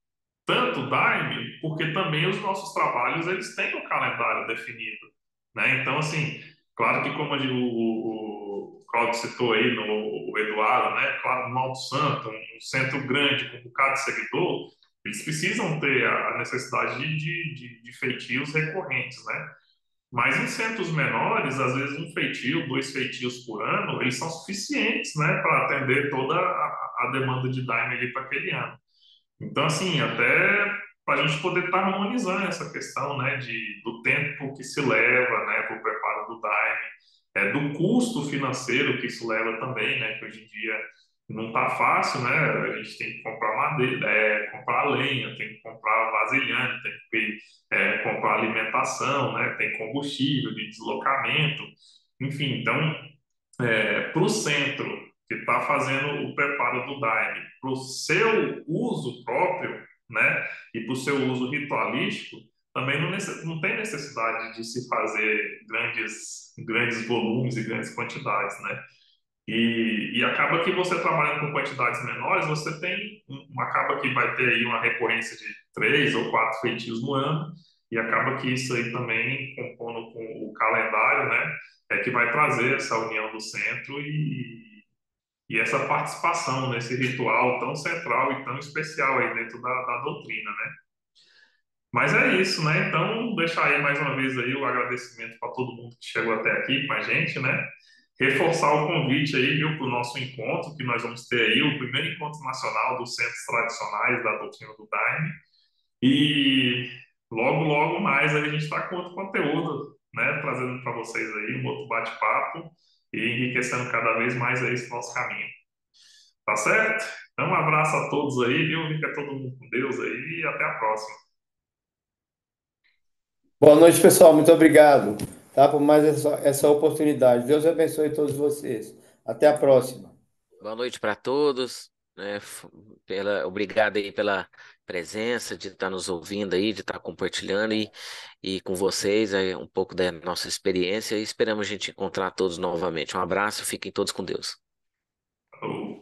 tanto daime, porque também os nossos trabalhos eles têm um calendário definido, né? Então, assim, claro que como o Claudio citou aí, o Eduardo, né? Claro, no Alto Santo, um centro grande com um bocado de seguidor, eles precisam ter a necessidade de feitios recorrentes, né? Mas em centros menores, às vezes um feitio, dois feitios por ano, eles são suficientes, né, para atender toda a demanda de Daime ali para aquele ano. Então, assim, até para a gente poder estar harmonizando essa questão, né, do tempo que se leva, né, para o preparo do Daime, do custo financeiro que isso leva também, né, que hoje em dia não está fácil, né, a gente tem que comprar madeira, comprar lenha, tem que comprar vasilhame, tem que comprar alimentação, né, tem combustível de deslocamento, enfim, então para o centro que está fazendo o preparo do daime, para o seu uso próprio, né, e para o seu uso ritualístico, também não tem necessidade de se fazer grandes volumes e grandes quantidades, né? E acaba que você trabalhando com quantidades menores, você tem, acaba que vai ter aí uma recorrência de 3 ou 4 feitios no ano, e acaba que isso aí também, compondo com o calendário, né, é que vai trazer essa união do centro e essa participação nesse ritual tão central e tão especial aí dentro da doutrina, né? Mas é isso, né? Então, deixar aí mais uma vez aí o agradecimento para todo mundo que chegou até aqui com a gente, né? Reforçar o convite aí, viu, para o nosso encontro, que nós vamos ter aí, o primeiro encontro nacional dos centros tradicionais da doutrina do Daime. E logo, logo mais aí a gente está com outro conteúdo, né? Trazendo para vocês aí um outro bate-papo e enriquecendo cada vez mais aí esse nosso caminho. Tá certo? Então, um abraço a todos aí, viu? Fica todo mundo com Deus aí e até a próxima. Boa noite, pessoal. Muito obrigado, tá, por mais essa oportunidade. Deus abençoe todos vocês. Até a próxima. Boa noite para todos, né? Obrigado aí pela presença, de estar nos ouvindo aí, de estar compartilhando e com vocês aí um pouco da nossa experiência e esperamos a gente encontrar todos novamente. Um abraço, fiquem todos com Deus. Falou.